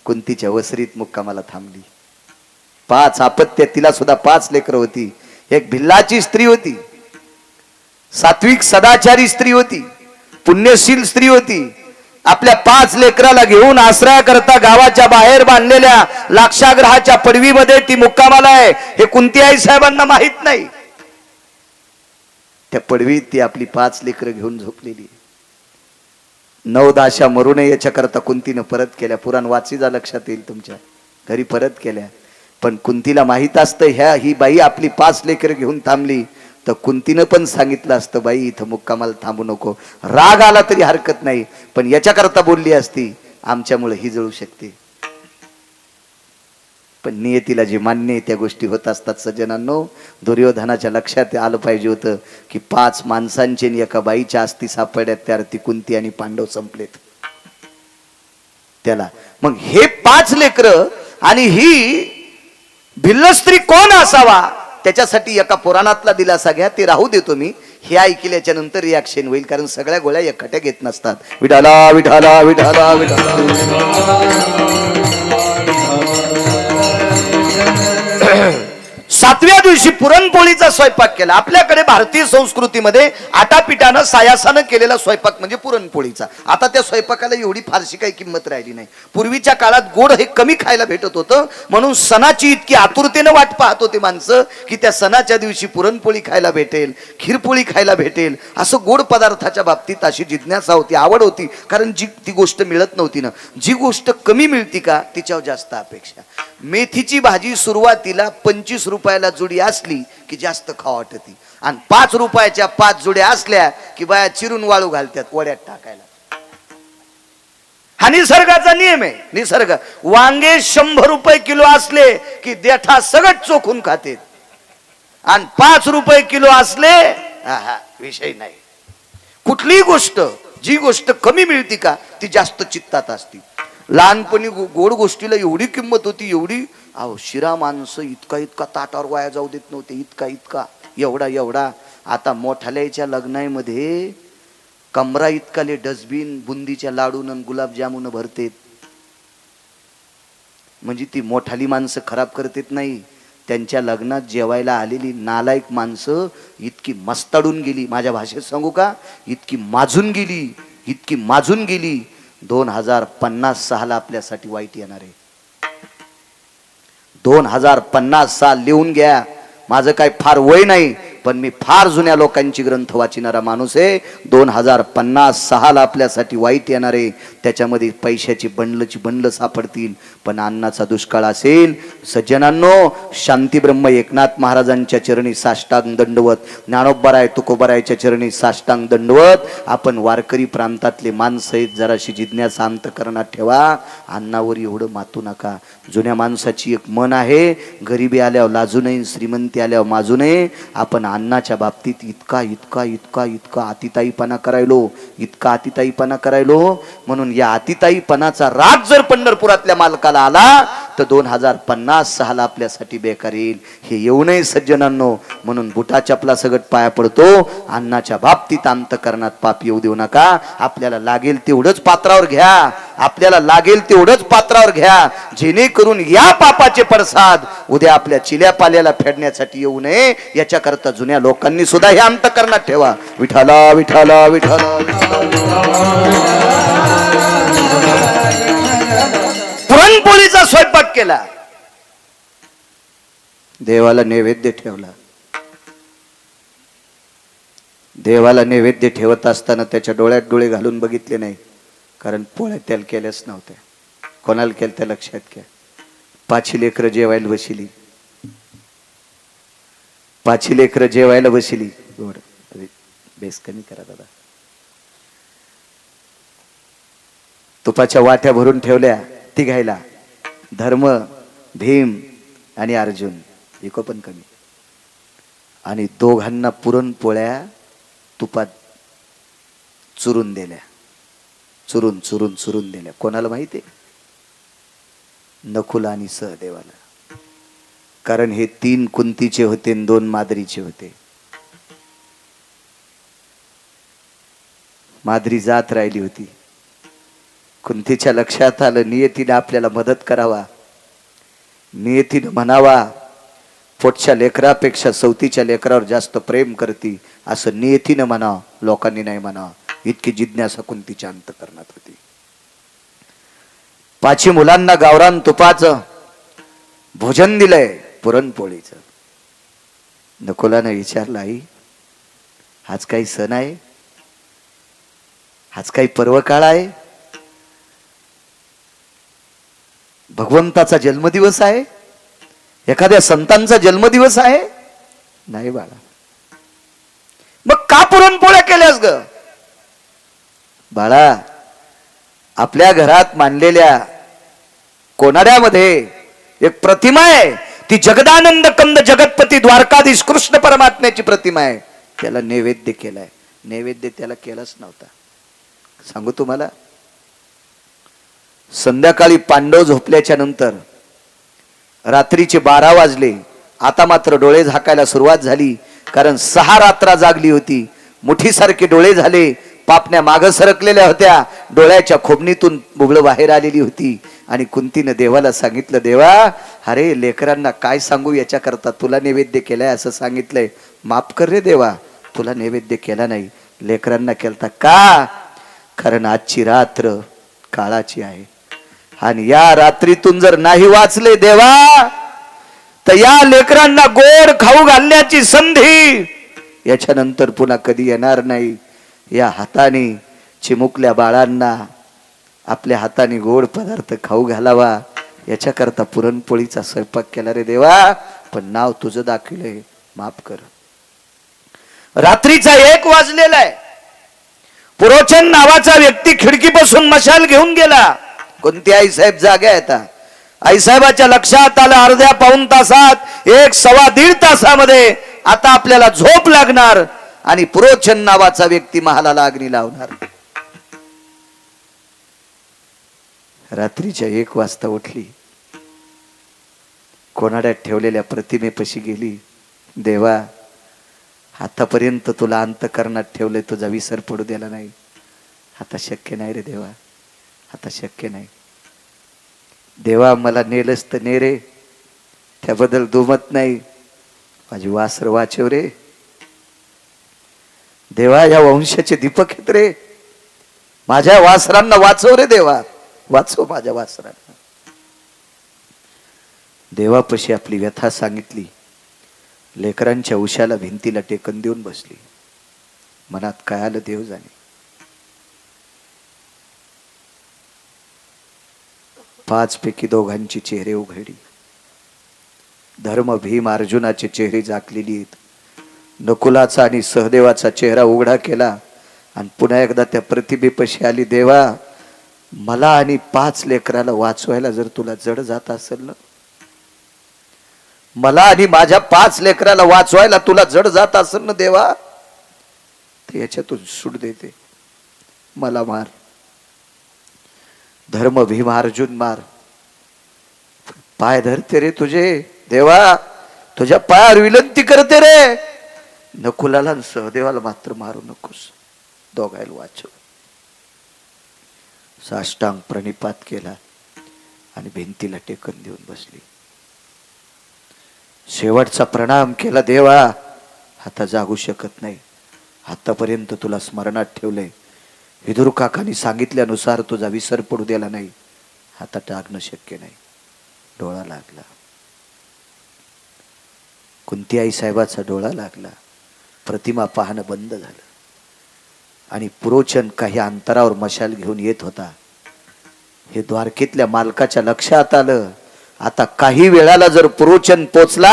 Speaker 1: कुंतीच्या वसरीत मुक्कामाला थांबली. 5 अपत्य, तिला सुद्धा 5 लेकर होती. एक भिल्लाची स्त्री होती, सात्विक सदाचारी स्त्री होती, पुण्यशील स्त्री होती. आपल्या 5 लेकराला घेऊन आश्रया करता गावाच्या बाहेर बांधलेल्या लाक्षागृहाच्या पडवीमध्ये ती मुक्कामाला आहे, हे कुंती आई साहेबांना माहित नाही. त्या पडवीत ती आपली 5 लेकर घेऊन झोपलेली. 9 दाशा मरू नये याच्या करता कुंतीनं परत केल्या. पुराण वाचीचा लक्षात येईल, तुमच्या घरी परत केल्या. पण कुंतीला माहित असतं, ही बाई आपली 5 लेकर घेऊन थांबली, तर कुंतीनं पण सांगितलं असतं, बाई इथं मुक्कामाला थांबू नको, राग आला तरी हरकत नाही, पण याच्याकरता बोलली असती, आमच्यामुळे ही जळू शकते. पण नियतीला जे मान्य आहे त्या गोष्टी होत असतात. सज्जनांनो, दुर्योधनाच्या लक्षात आलं पाहिजे होतं की 5 माणसांचे आणि एका बाईच्या अस्थी सापडल्यात, त्या ती कुंती आणि पांडव संपलेत त्याला. मग हे 5 लेकरं आणि ही भिल्ल स्त्री कोण असावा, त्याच्यासाठी एका पुराणातला दिलासा घ्या, ते राहू देतो मी. हे ऐकल्याच्या नंतर रिॲक्शन होईल, कारण सगळ्या गोळ्या एकट्या घेत नसतात. विठाला विठाला विठाला विठाला. 7व्या दिवशी पुरणपोळीचा स्वयंपाक केला. आपल्याकडे भारतीय संस्कृतीमध्ये आटापिटानं सायासानं केलेला स्वयंपाक म्हणजे पुरणपोळीचा. आता त्या स्वयंपाकाला एवढी फारशी काही किंमत राहिली नाही. पूर्वीच्या काळात गोड हे कमी खायला भेटत होतं, म्हणून सणाची इतकी आतुरतेनं वाट पाहत होते माणसं की त्या सणाच्या दिवशी पुरणपोळी खायला भेटेल, खीरपोळी खायला भेटेल, असं गोड पदार्थाच्या बाबतीत अशी जिज्ञासा होती, आवड होती. कारण जी ती गोष्ट मिळत नव्हती ना, जी गोष्ट कमी मिळती का तिच्यावर जास्त अपेक्षा. मेथीची भाजी सुरुवातीला 25 रुपयाला जुडी असली की जास्त खावा वाटती, आणि 5 रुपयाच्या 5 जुड्या असल्या की बाया चिरून वाळू घालतात वड्यात टाकायला. हा निसर्गाचा नियम आहे. निसर्ग. वांगे 100 रुपये किलो असले की देठा सगळं चोखून खाते, आणि 5 रुपये किलो असले विषय नाही. कुठलीही गोष्ट, जी गोष्ट कमी मिळती का ती जास्त चित्तात असती. लहानपणी गोड गोष्टीला एवढी किंमत होती, एवढी. अहो, शिरा माणसं इतका इतका ताटावर वाया जाऊ देत नव्हते, इतका इतका, एवढा एवढा. आता मोठाल्याच्या लग्नामध्ये कमरा इतकाले डस्टबिन बुंदीच्या लाडून आणि गुलाबजामुन भरतेत. म्हणजे ती मोठाली माणसं खराब करतेत नाही, त्यांच्या लग्नात जेवायला आलेली नालायक माणसं इतकी मस्ताडून गेली, माझ्या भाषेत सांगू का, इतकी माजून गेली, इतकी माजून गेली. 2056 आपल्यासाठी वाईट येणार आहे. 2056 लिहून घ्या. माझं काय फार वय नाही, पण मी फार जुन्या लोकांची ग्रंथ वाचणारा माणूस आहे. 2056 आपल्यासाठी वाईट येणार आहे. त्याच्यामध्ये पैशाची बंडलं सापडतील, पण अन्नाचा दुष्काळ असेल. सज्जनांनो, शांती ब्रह्म एकनाथ महाराजांच्या चरणी साष्टांग दंडवत, ज्ञानोबराय तुकोबरायच्या चरणी साष्टांग दंडवत. आपण वारकरी प्रांतातले माणसं आहेत, जराशी जिज्ञासा अंतकरणात ठेवा. अन्नावर एवढं मातू नका. जुन्या माणसाची एक मन आहे, गरिबी आल्यावर लाजू नये, श्रीमंती आल्यावर माजू नये. आपण अन्नाच्या बाबतीत इतका इतका इतका इतका अतिताईपणा करायलो, इतका अतिताईपणा करायलो. म्हणून या अतिताईपणाचा राग जर पंढरपुरातल्या मालकाला आला तर 2056 आपल्यासाठी बेकार येईल. हे येऊ नये सज्जनांनो. म्हणून बुटा चपला सगट पाया पडतो. अन्नाच्या बाबतीत अंतकरणात पाप येऊ देऊ नका. आपल्याला लागेल तेवढंच पात्रावर घ्या, आपल्याला लागेल तेवढंच पात्रावर घ्या, जेणेकरून या पापाचे पडसाद उद्या आपल्या चिल्या पाल्याला फेडण्यासाठी येऊ नये. याच्याकरता जुन्या लोकांनी सुद्धा हे अंतकरणात ठेवा. विठाला विठाला विठाला. पुरणपोळीचा स्वयंपाक केला, देवाला नैवेद्य ठेवला. देवाला नैवेद्य ठेवत असताना त्याच्या डोळ्यात डोळे घालून बघितले नाही, कारण पोळ्या त्याला केल्याच नव्हत्या. कोणाला केलं त्या लक्षात घ्या. 5 लेकरं जेवायला बसली, 5 लेकरं जेवायला बसली. बेस कमी करा दादा. तुपाच्या वाट्या भरून ठेवल्या तिघायला. धर्म, भीम आणि अर्जुन, एको पण कमी. आणि दोघांना पुरणपोळ्या तुपात चुरून दिल्या, चुरून चुरून चुरून दिल्या. कोणाला माहिती आहे? नकुल आणि सहदेवाला. कारण हे 3 कुंतीचे होते आणि 2 माद्रीचे होते. माद्री जात राहिली होती. कुंतीच्या लक्षात आलं, नियतीने आपल्याला मदत करावा, नियतीने म्हणावा, पोटच्या लेकरापेक्षा सवतीच्या लेकरावर जास्त प्रेम करती, असं नियतीने म्हणावं, लोकांनी नाही म्हणावं. इतकी जिज्ञासा कुंतीच्या अंतकरणात होती. 5 मुलांना गावरान तुपाचं भोजन दिलंय, पुरणपोळीचं. नकुलानं विचारलं, आई हाच काही सण आहे? हाच काही पर्व काळ आहे? भगवंताचा जन्मदिवस आहे? एखाद्या संतांचा जन्मदिवस आहे? नाही बाळा. पुरणपोळ्या केल्यास ग? बाळा, आपल्या घरात मांडलेल्या कोनाड्यामध्ये एक प्रतिमा आहे, ती जगदानंद कंद जगतपती द्वारकाधीश कृष्ण परमात्म्याची प्रतिमा आहे. त्याला नैवेद्य केलाय. नैवेद्य त्याला केलाच नव्हता. सांगू तुम्हाला, संध्याकाळी पांडव झोपल्याच्या नंतर रात्रीचे 12 वाजले. आता मात्र डोळे झाकायला सुरुवात झाली, कारण 6 रात्र जागली होती. मुठीसारखे डोळे झाले, पापण्या माग सरकलेल्या होत्या, डोळ्याच्या खोबणीतून बुबळं बाहेर आलेली होती. आणि कुंतीनं देवाला सांगितलं, देवा, अरे लेकरांना काय सांगू, याच्याकरता तुला नैवेद्य केलाय असं सांगितलंय, माफ कर रे देवा, तुला नैवेद्य केला नाही, लेकरांना केलता. का? कारण आजची रात्र काळाची आहे, आणि या रात्रीतून जर नाही वाचले देवा, तर या लेकरांना गोड खाऊ घालण्याची संधी याच्यानंतर पुन्हा कधी येणार नाही. या हाताने चिमुकल्या बाळांना आपल्या हाताने गोड पदार्थ खाऊ घालावा, याच्याकरता पुरणपोळीचा स्वयंपाक केला रे देवा, पण नाव तुझं दाखवलंय, माफ कर. रात्रीचा 1 वाजलेला आहे. पुरोचन नावाचा व्यक्ती खिडकीपासून मशाल घेऊन गेला. कोणती आईसाहेब जागे आहेत? आईसाहेबाच्या लक्षात आलं, अर्ध्या पाऊण तासात, 1 सव्वा दीड तासामध्ये आता आपल्याला झोप लागणार, आणि पुरोचन नावाचा व्यक्ती महालाला अग्नी लावणार. रात्रीच्या 1 वाजता उठली, कोनाड्यात ठेवलेल्या प्रतिमेपाशी गेली. देवा, आतापर्यंत तुला अंतकरणात ठेवले, तुझा विसर पडू दिला नाही. आता शक्य नाही रे देवा, आता शक्य नाही. देवा, मला नेलंच तर ने रे, त्याबद्दल दुमत नाही, माझी वासर वाचव रे देवा, या वंशाचे दीपक आहेत रे, माझ्या वासरांना वाचव रे देवा, वाचव माझ्या वासरांना. देवापाशी आपली व्यथा सांगितली. लेकरांच्या उशाला भिंतीला टेकन देऊन बसली. मनात काय आलं देव जाणे. 5 पैकी दोघांची चेहरे उघडली. धर्म भीम अर्जुनाचे चेहरे झाकलेली आहेत. नकुलाचा आणि सहदेवाचा चेहरा उघडा केला, आणि पुन्हा एकदा त्या प्रतिमेपाशी आली. देवा, मला आणि 5 लेकराला वाचवायला जर तुला जड जात असेल ना, मला आणि माझ्या 5 लेकराला वाचवायला तुला जड जात असेल ना देवा, तर याच्यातून सूट देते, मला मार. धर्म भीम अर्जुन मार, पाय धरते रे तुझे देवा, तुझ्या पायावर विनंती करते रे. नकुलाला आणि सहदेवाला मात्र मारू नकोस, दोघायला वाचव. साष्टांग प्रणिपात केला आणि भिंतीला टेकन देऊन बसली. शेवटचा प्रणाम केला. देवा, आता जागू शकत नाही, आतापर्यंत तुला स्मरणात ठेवलंय, विदुर काकांनी सांगितल्यानुसार तुझा विसर पडू दिला नाही, आता टाकणं शक्य नाही. डोळा लागला. कुंती आई साहेबाचा डोळा लागला. प्रतिमा पाहणं बंद झालं, आणि पुरोचन काही अंतरावर मशाल घेऊन येत होता. हे द्वारकेतल्या मालकाच्या लक्षात आलं. आता काही वेळाला जर पुरोचन पोचला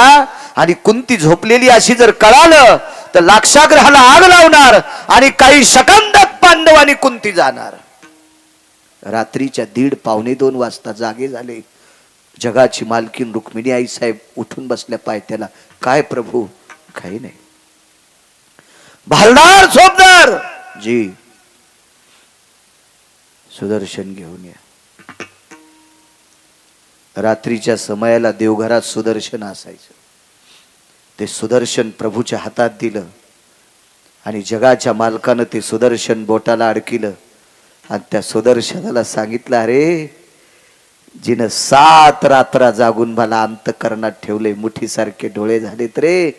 Speaker 1: आणि कुंती झोपलेली अशी जर कळालं, तर लाक्षागृहाला आग लावणार, आणि काही सेकंदात पांडव आणि कुंती जाणार. रात्रीच्या 1:30 पावणे 2 वाजता जागे झाले. जगाची मालकीन रुक्मिणी आई साहेब उठून बसल्या पायथ्याला. काय प्रभू? काही नाही. भालदार सोबदार जी, सुदर्शन घेऊन या. रात्रीच्या समयाला देवघरात सुदर्शन असायचं. ते सुदर्शन प्रभूच्या हातात दिलं, आणि जगाच्या मालकानं ते सुदर्शन बोटाला अडकिलं, आणि त्या सुदर्शनाला सांगितलं, अरे जिनं 7 रात्र जागून मला अंतकरणात ठेवले, मुठीसारखे डोळे झालेत रे,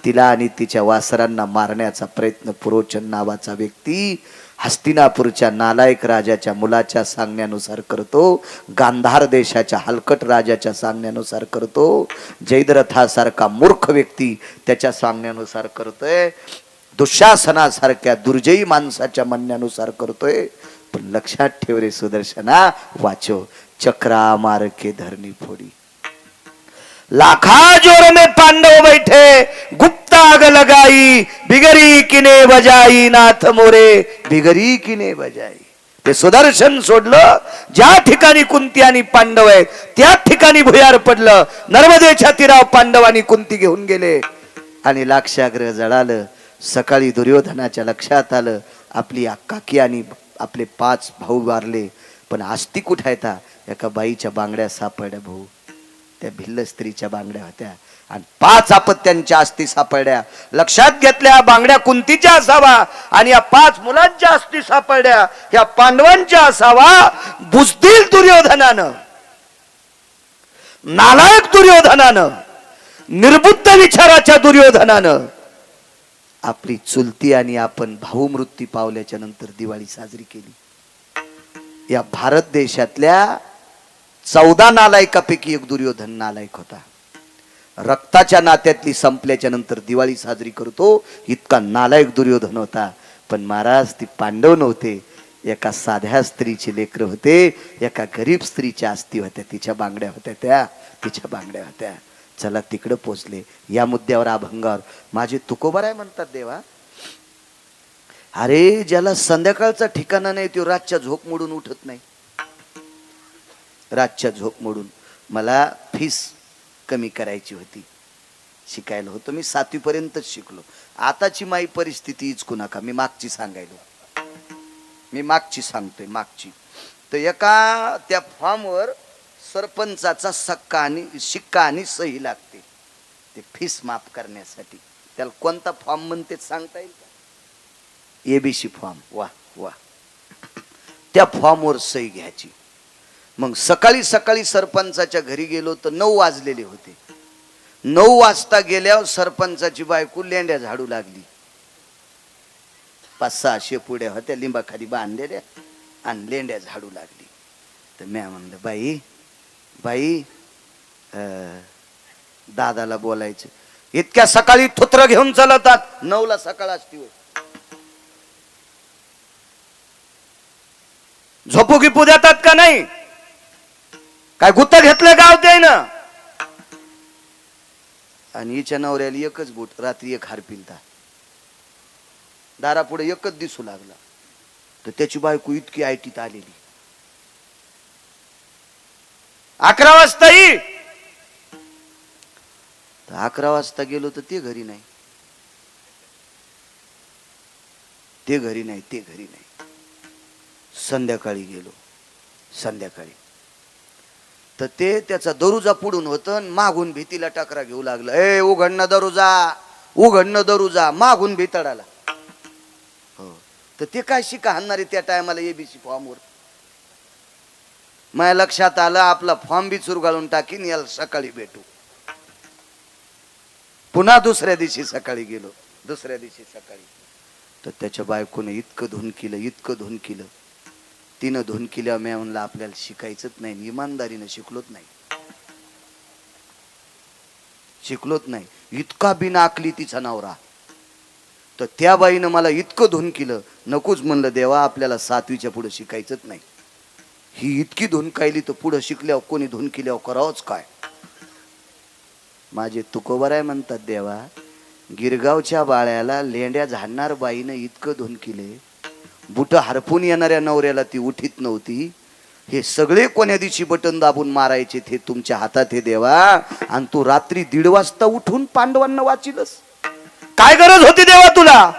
Speaker 1: तिला आणि तिच्या वासरांना मारण्याचा प्रयत्न पुरोचन नावाचा व्यक्ती हस्तिनापूरच्या नालायक राजाच्या मुलाच्या सांगण्यानुसार करतो, गांधार देशाच्या हलकट राजाच्या सांगण्यानुसार करतो, जयद्रथासारखा मूर्ख व्यक्ती त्याच्या सांगण्यानुसार करतोय, दुःशासनासारख्या दुर्जयी माणसाच्या म्हणण्यानुसार करतोय. पण लक्षात ठेव रे सुदर्शना, वाचो. चक्रा मार के धरनी फोड़ी, लाखा जोर में पांडव बैठे, गुप्त ताग लगाई बिगरी किने बजाई नाथ मोरे बिगरी किने बजाई. ते सुदर्शन सोडलं ज्या ठिकाणी कुंती आणि पांडव आहेत त्या ठिकाणी भुयार पडलं. नर्मदेच्या तीरावर पांडवांनी कुंती घेऊन गेले आणि लाक्षाग्रह जळालं. सकाळी दुर्योधनाच्या लक्षात आलं आपली काकी आणि आपले 5 भाऊ वारले, पण आस्ती कुठे आहेत? एका बाईच्या बांगड्या सापडल्या भाऊ. त्या भिल्ल स्त्रीच्या बांगड्या होत्या आणि 5 अपत्यांच्या अस्थी सापडल्या. लक्षात घेतल्या बांगड्या कुंतीच्या असावा आणि या 5 मुलांच्या अस्थी सापडल्या या पांडवांच्या असावा. बुजदिल दुर्योधनानं, नालायक दुर्योधनानं, निर्बुद्ध विचाराच्या दुर्योधनानं आपली चुलती आणि आपण भाऊ मृत्यू पावल्याच्या नंतर दिवाळी साजरी केली. या भारत देशातल्या 14 नालायकापैकी एक दुर्योधन नालायक होता. रक्ताच्या नात्यातली संपल्याच्या नंतर दिवाळी साजरी करतो इतका नालायक दुर्योधन होता. पण महाराज ती पांडव नव्हते, एका साध्या स्त्रीचे लेकर होते, एका गरीब स्त्रीच्या अस्थी होत्या, तिच्या बांगड्या होत्या, तिच्या बांगड्या होत्या. चला तिकडे पोचले. या मुद्द्यावर अभंगावर माझे तुकोबाराय म्हणतात देवा, अरे ज्याला संध्याकाळचा ठिकाणा नाही तो रातच्या झोप मोडून उठत नाही. रातच्या झोप मोडून मला फीस कमी करायची होती, शिकायला होतो मी 7वी पर्यंतच शिकलो. आताची माई परिस्थिती इचकू नका, मी मागची सांगतोय मागची. तर एका त्या फॉर्मवर सरपंचाचा शिक्का आणि सही लागते ते फीस माफ करण्यासाठी. त्याला कोणता फॉर्म म्हणते सांगता येईल का? ABC form. वा वा. त्या फॉर्मवर सही घ्यायची. मग सकाळी सरपंचाच्या घरी गेलो तर 9 वाजलेले होते. 9 वाजता गेल्यावर सरपंचाची बायको लेंड्या झाडू लागली. 5-6 शेपुड्या होत्या लिंबाखाली बांधलेल्या आणि लेंड्या झाडू लागली. तर मी म्हणलं बाई दादाला बोलायचं, इतक्या सकाळी थुत्र घेऊन चालतात? 9ला सकाळ असती होय. झोपू गिपू देतात का नाही? काय गुत्त घेतलं गाव ते ना. आणि हिच्या नवऱ्याला एकच बोट, रात्री एक हार पिलता, दारापुढे एकच दिसू लागला. तर त्याची बायको इतकी आयटीत आलेली. 11 वाजता ही. 11 वाजता गेलो तर ते घरी नाही. संध्याकाळी गेलो. तर ते त्याचा दरुजा पुढून होतं, मागून भीतीला टकरा घेऊ लागला. उघडणं दरुजा मागून भीतडाला. हो. तर ते काय शिका हाणणारे त्या टायमाला एबीसी फॉर्मवर. माझ्या लक्षात आलं आपला फॉर्म बी चुरगाळून टाकीन, याला सकाळी भेटू. पुन्हा दुसऱ्या दिवशी सकाळी गेलो. तर त्याच्या बायकोने इतकं धुन केलं. तिनं धुन केल्यावर मी म्हणलं आपल्याला शिकायचंच नाही, इमानदारीनं शिकलोच नाही. इतका बिना आकली तिचा नवरा. तर त्या बाईनं मला इतकं धुन केलं, नकोच म्हणलं देवा आपल्याला 7वीच्या पुढे शिकायचंच नाही. ही इतकी धुन कायली तर पुढे शिकल्यावर कोणी धुन केल्यावर करावंच काय. माझे तुकोबाराय म्हणतात देवा, गिरगावच्या बाळ्याला लेंड्या झाडणार बाईनं इतकं धुन केले, बुट हरपून येणाऱ्या नवऱ्याला ती उठीत नव्हती. हे सगळे कोण्या दिवशी बटन दाबून मारायचे ते तुमच्या हातात हे देवा. आणि तू रात्री 1:30 वाजता उठून पांडवांना वाचिलस. काय गरज होती देवा तुला?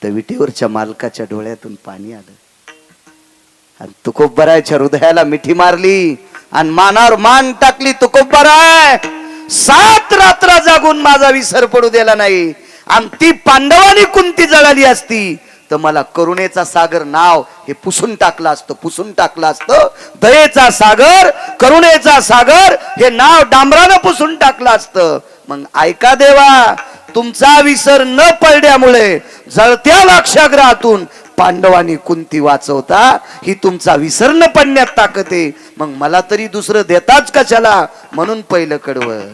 Speaker 1: तर विटेवरच्या मालकाच्या डोळ्यातून पाणी आलं आणि तुकोबारायच्या हृदयाला मिठी मारली आणि मानावर मान टाकली. तुकोबाराय 7 रात्र जागून माझा विसर पडू दिला नाही. आणि ती पांडवांनी कुंती जळाली असती तर मला करुणेचा सागर नाव हे पुसून टाकलं असतं. दयेचा सागर, करुणेचा सागर हे नाव डांबरानं पुसून टाकलं असतं. मग ऐका देवा, तुमचा विसर न पडल्यामुळे जळत्या लाक्षागृहातून पांडवांनी कुंती वाचवता, ही तुमचा विसर न पडण्यात ताकद आहे. मग मला तरी दुसरं देताच कशाला, म्हणून पहिलं कडवं.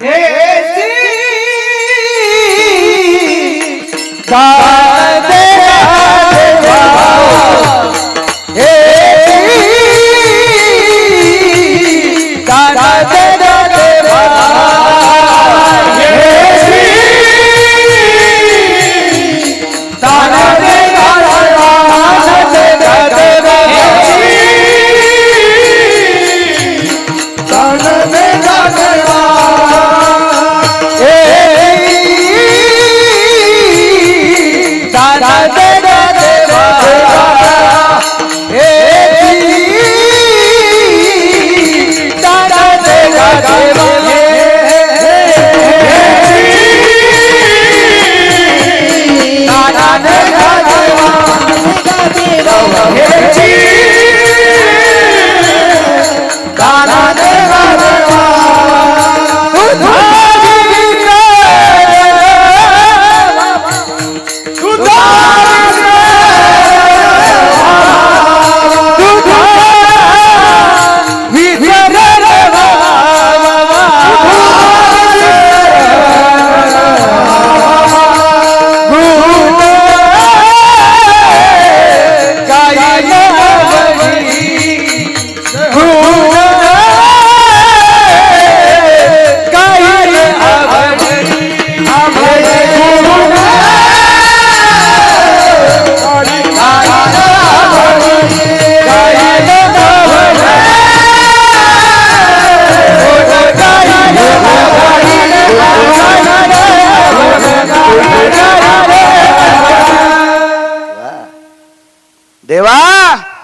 Speaker 1: देवा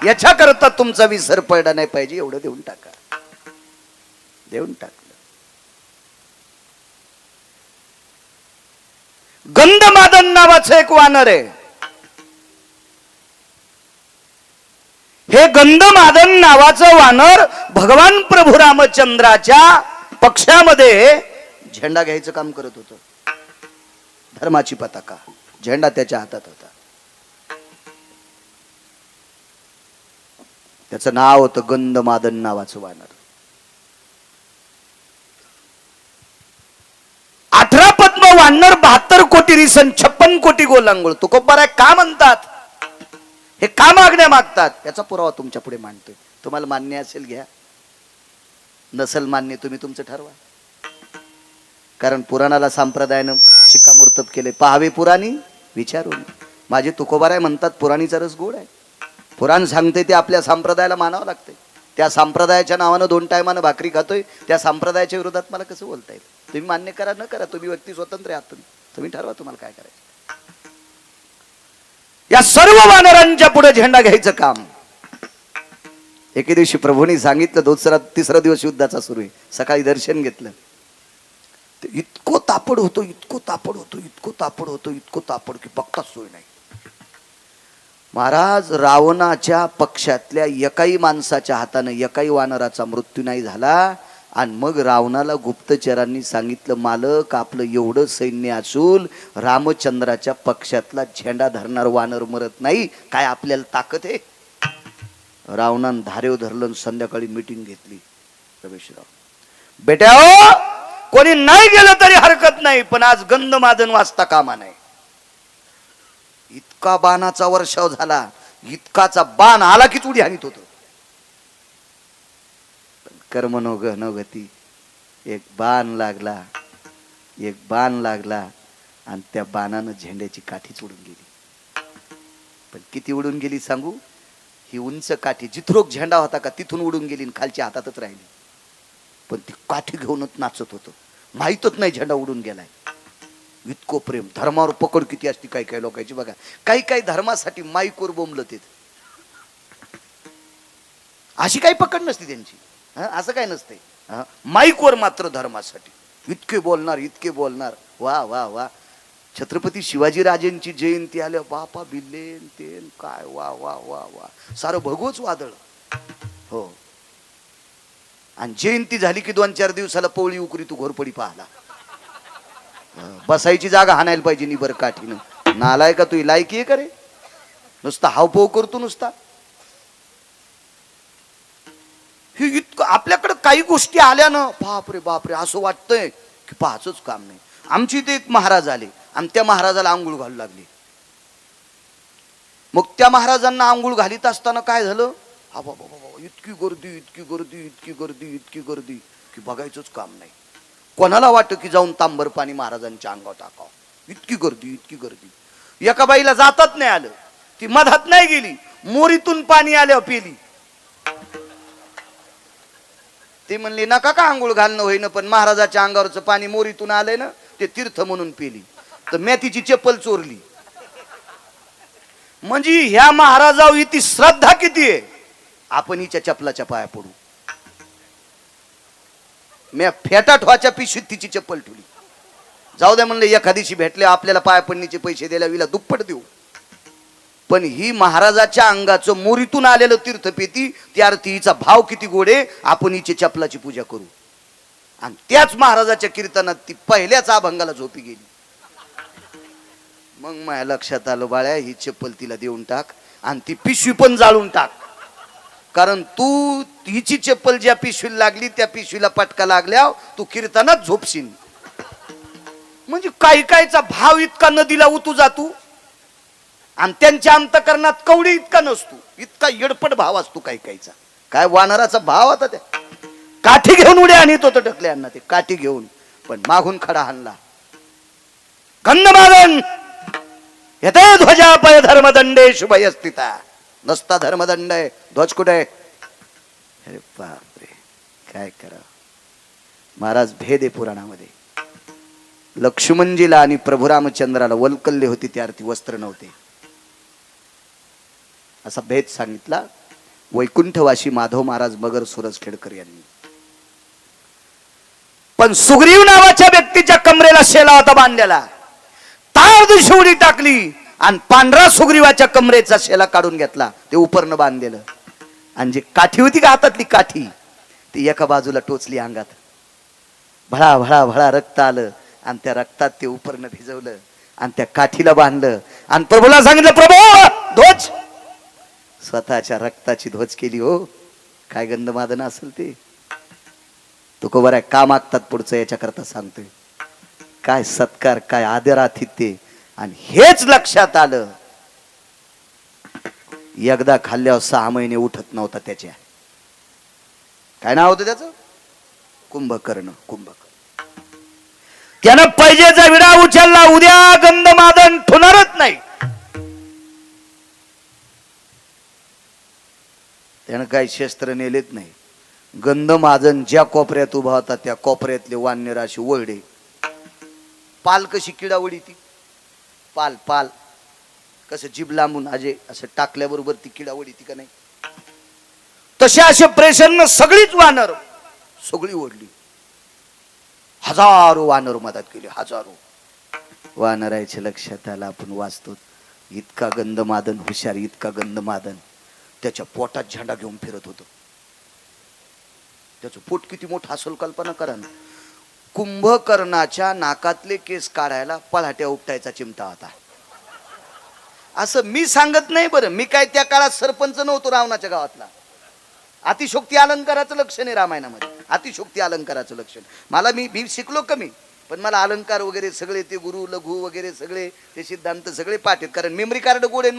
Speaker 1: याच्या करता तुमचा विसर पडला नाही पाहिजे एवढं देऊन टाका. देऊन टाकलं. गंधमादन नावाचं एक वानर आहे. हे गंधमादन नावाचं वानर भगवान प्रभू रामचंद्राच्या पक्षामध्ये झेंडा घ्यायचं काम करत होतं. धर्माची पताका झेंडा त्याच्या हातात होता. त्याचं नाव होतं गंधमादन नावाचं वानर. 18 पद्म वानर 72 कोटी रिसन 56 कोटी गोलांगुळ. तुकोबारा का म्हणतात? हे का मागण्या मागतात? याचा पुरावा तुमच्या पुढे मांडतोय. तुम्हाला मान्य असेल घ्या, नसेल मान्य तुम्ही तुमचं ठरवा. कारण पुराणाला संप्रदायानं शिक्कामोर्तब केले. पाहावे पुराणी विचारून. माझे तुकोबाराय म्हणतात पुराणीचा रस गोड आहे. पुराण सांगते ते आपल्या संप्रदायाला मानावं लागतंय. त्या संप्रदायाच्या नावानं 2 टायमानं भाकरी खातोय. त्या संप्रदायाच्या विरोधात मला कसं बोलता येईल? तुम्ही मान्य करा न करा, तुम्ही व्यक्ती स्वतंत्र आहात. तुम्ही ठरवा तुम्हाला काय करायचं. या सर्व वानरांच्या पुढे झेंडा घ्यायचं काम. एके दिवशी प्रभूंनी सांगितलं, तिसरा दिवस युद्धाचा सुरू आहे. सकाळी दर्शन घेतलं. इतकं तापड होतो, इतकं तापड होतो, इतकं तापड होतो, इतकं तापड की बघताच सोय नाही. महाराज, रावणाच्या पक्षातल्या एकाही माणसाच्या हाताने एकाही वानराचा मृत्यू नाही झाला. आणि मग रावणाला गुप्तचरांनी सांगितलं, मालक आपलं एवढं सैन्य असून रामचंद्राच्या पक्षातला झेंडा धरणार वानर मरत नाही, काय आपल्याला ताकद आहे? रावणानं धारेव धरलं. संध्याकाळी मीटिंग घेतली. रमेशराव बेटा, कोणी नाही गेलं तरी हरकत नाही, पण आज गंधमादन वाजता कामा नाही. इतका बाणाचा वर्षाव झाला, इतकाचा बाण आला की उडी हानीत होतो. कर्म नो गती. एक बाण लागला, एक बाण लागला आणि त्या बाणानं झेंड्याची काठीच उडून गेली. पण किती उडून गेली सांगू? ही उंच काठी जिथरोक झेंडा होता का तिथून उडून गेली, खालच्या हातातच राहिली. पण ती काठी घेऊनच नाचत होतं. माहीतच नाही झेंडा उडून गेलाय. इतकं प्रेम. धर्मावर पकड किती असती काही काही लोकांची बघा. काही काही धर्मासाठी माईकवर बोंबलत येत. अशी काही पकड नसती त्यांची. असं काय नसते. माईकवर मात्र धर्मासाठी इतके बोलणार, इतके बोलणार. वा वा वा. छत्रपती शिवाजी राजेंची जयंती आल्या, बापा बिल्लेन तेन काय वा वा वा वा. सारं भगवच वादळ. हो. आणि जयंती झाली की 2-4 दिवसाला पवळी उकरी तू घोरपडी पाहला. बसायची जागा हाणायला पाहिजे निबर काठीनं. नालाय का तू? लायकी आहे का रे? नुसता हावभाव करतो नुसता. हे इतकं आपल्याकडे काही गोष्टी आल्या ना, बापरे बापरे असं वाटतंय की पाहाचंच काम नाही. आमची इथे एक महाराज आले आणि त्या महाराजाला आंघोळ घालू लागले. मग त्या महाराजांना आंघोळ घालीत असताना काय झालं? इतकी गर्दी, इतकी गर्दी, इतकी गर्दी, इतकी गर्दी की बघायचंच काम नाही. कोणाला वाटतं की जाऊन तांबर पाणी महाराजांच्या अंगावर टाकावं. इतकी गर्दी, इतकी गर्दी. एका बाईला जातात नाही आलं. ती मधात नाही गेली, मोरीतून पाणी आल्यावर पेली. ती म्हणली नका का आंघोळ घालणं होईना, पण महाराजाच्या अंगावरचं पाणी मोरीतून आलंय ना, ते तीर्थ म्हणून पेली. तर मॅतीची चप्पल चोरली. म्हणजे ह्या महाराजावर ती श्रद्धा किती आहे, आपण हिच्या चपलाच्या पाया पडू. मी फेटा ठोच्या पिशवीत तिची चप्पल ठेवली. जाऊ द्या म्हणलं, एखादीशी भेटले आपल्याला पाया पडण्याचे पैसे द्यायला विला दुप्पट देऊ. पण ही महाराजाच्या अंगाचं मोरीतून आलेलं तीर्थपेती, त्या अर्थी हिचा भाव किती गोडे, आपण हिची चपलाची पूजा करू. आणि त्याच महाराजाच्या कीर्तनात ती पहिल्याच अभंगाला झोपी गेली. मग माझ्या लक्षात आलं, बाळ्या ही चप्पल तिला देऊन टाक आणि ती पिशवी पण जाळून टाक. कारण तू हिची चप्पल ज्या पिशवीला लागली त्या पिशवीला पटका लागल्या तू कीर्तनात झोपशील. म्हणजे काही काहीचा भाव इतका नदीला उतू जातो आणि त्यांच्या अंतकरणात कवडी इतका नसतो, इतका येडपट भाव असतो काही काहीचा. काय वानराचा भाव होता, त्या काठी घेऊन उड्या आणत होतं टकल्यांना, ते काठी घेऊन, पण मागून खडा हाणला. गंधमादन येते ध्वजा पय धर्मदंडे शुभय स्थिता. नसता धर्मदंड आहे, ध्वज कुठे? अरे बापरे, काय करा. महाराज भेद आहे पुराणामध्ये. लक्ष्मणजीला आणि प्रभू रामचंद्राला वल्कल्ले होती, त्या अर्थी वस्त्र नव्हते, असा भेद सांगितला वैकुंठवासी माधव महाराज मगर सुरजखेडकर यांनी. पण सुग्रीव नावाच्या व्यक्तीच्या कमरेला शेला होता बांधलेला, तार शिवडी टाकली आणि पांढरा सुग्रीवाच्या कमरेचा शेला काढून घेतला, ते उपरनं बांधलेलं. आणि जी काठी होती का हातातली काठी, ती एका बाजूला टोचली अंगात, भळा भळा भळा रक्त आलं आणि त्या रक्तात ते उपरनं भिजवलं आणि त्या काठीला बांधलं आणि प्रभूला सांगितलं, प्रभू ध्वज. स्वतःच्या रक्ताची ध्वज केली. हो काय गंधमादन असेल ते. तो खबर आहे का मागतात पुढचं, याच्याकरता सांगतोय. काय सत्कार, काय आदरातिथ्य. आणि हेच लक्षात आलं, एकदा खाल्ल्यावर 6 महिने उठत नव्हता त्याच्या. काय नाव होतं त्याचं? कुंभकर्ण. कुंभकर्ण. त्यानं पैजेचा विडा उचलला, उद्या गंधमादन ठोणारच नाही. त्यानं काही शस्त्र नेलेत नाही. गंधमादन ज्या कोपऱ्यात उभा होता त्या कोपऱ्यातले वानर अशी ओरडे. पाल कशी किडावडी ती, पाल पाल कसं जीभ लांबून अजे असं टाकल्याबरोबर ती किडावडी ती का नाही, तसे असे प्रेशरनं सगळीच वानर सगळी ओढली. हजारो वानर मदत केली, हजारो. वानराच्या लक्षात आलं आपण वाचतो, इतका गंधमादन हुशार, इतका गंधमादन त्याच्या पोटात झेंडा घेऊन फिरत होतो. त्याचं पोट किती मोठं असेल कल्पना करा. कुंभकर्णाच्या नाकातले केस काढायला पळाट्या उपटायचा चिमटा होता. असं मी सांगत नाही बरं, मी काय त्या काळात सरपंच नव्हतो रावणाच्या गावातला. अतिशोक्ती अलंकाराचं लक्षण आहे रामायणामध्ये, अतिशोक्ती अलंकाराचं लक्षण. मला मी शिकलो कमी, पण मला अलंकार वगैरे सगळे ते गुरु लघु वगैरे सगळे ते सिद्धांत सगळे पाठ आहेत. कारण मेमरी कार्ड गोड आहे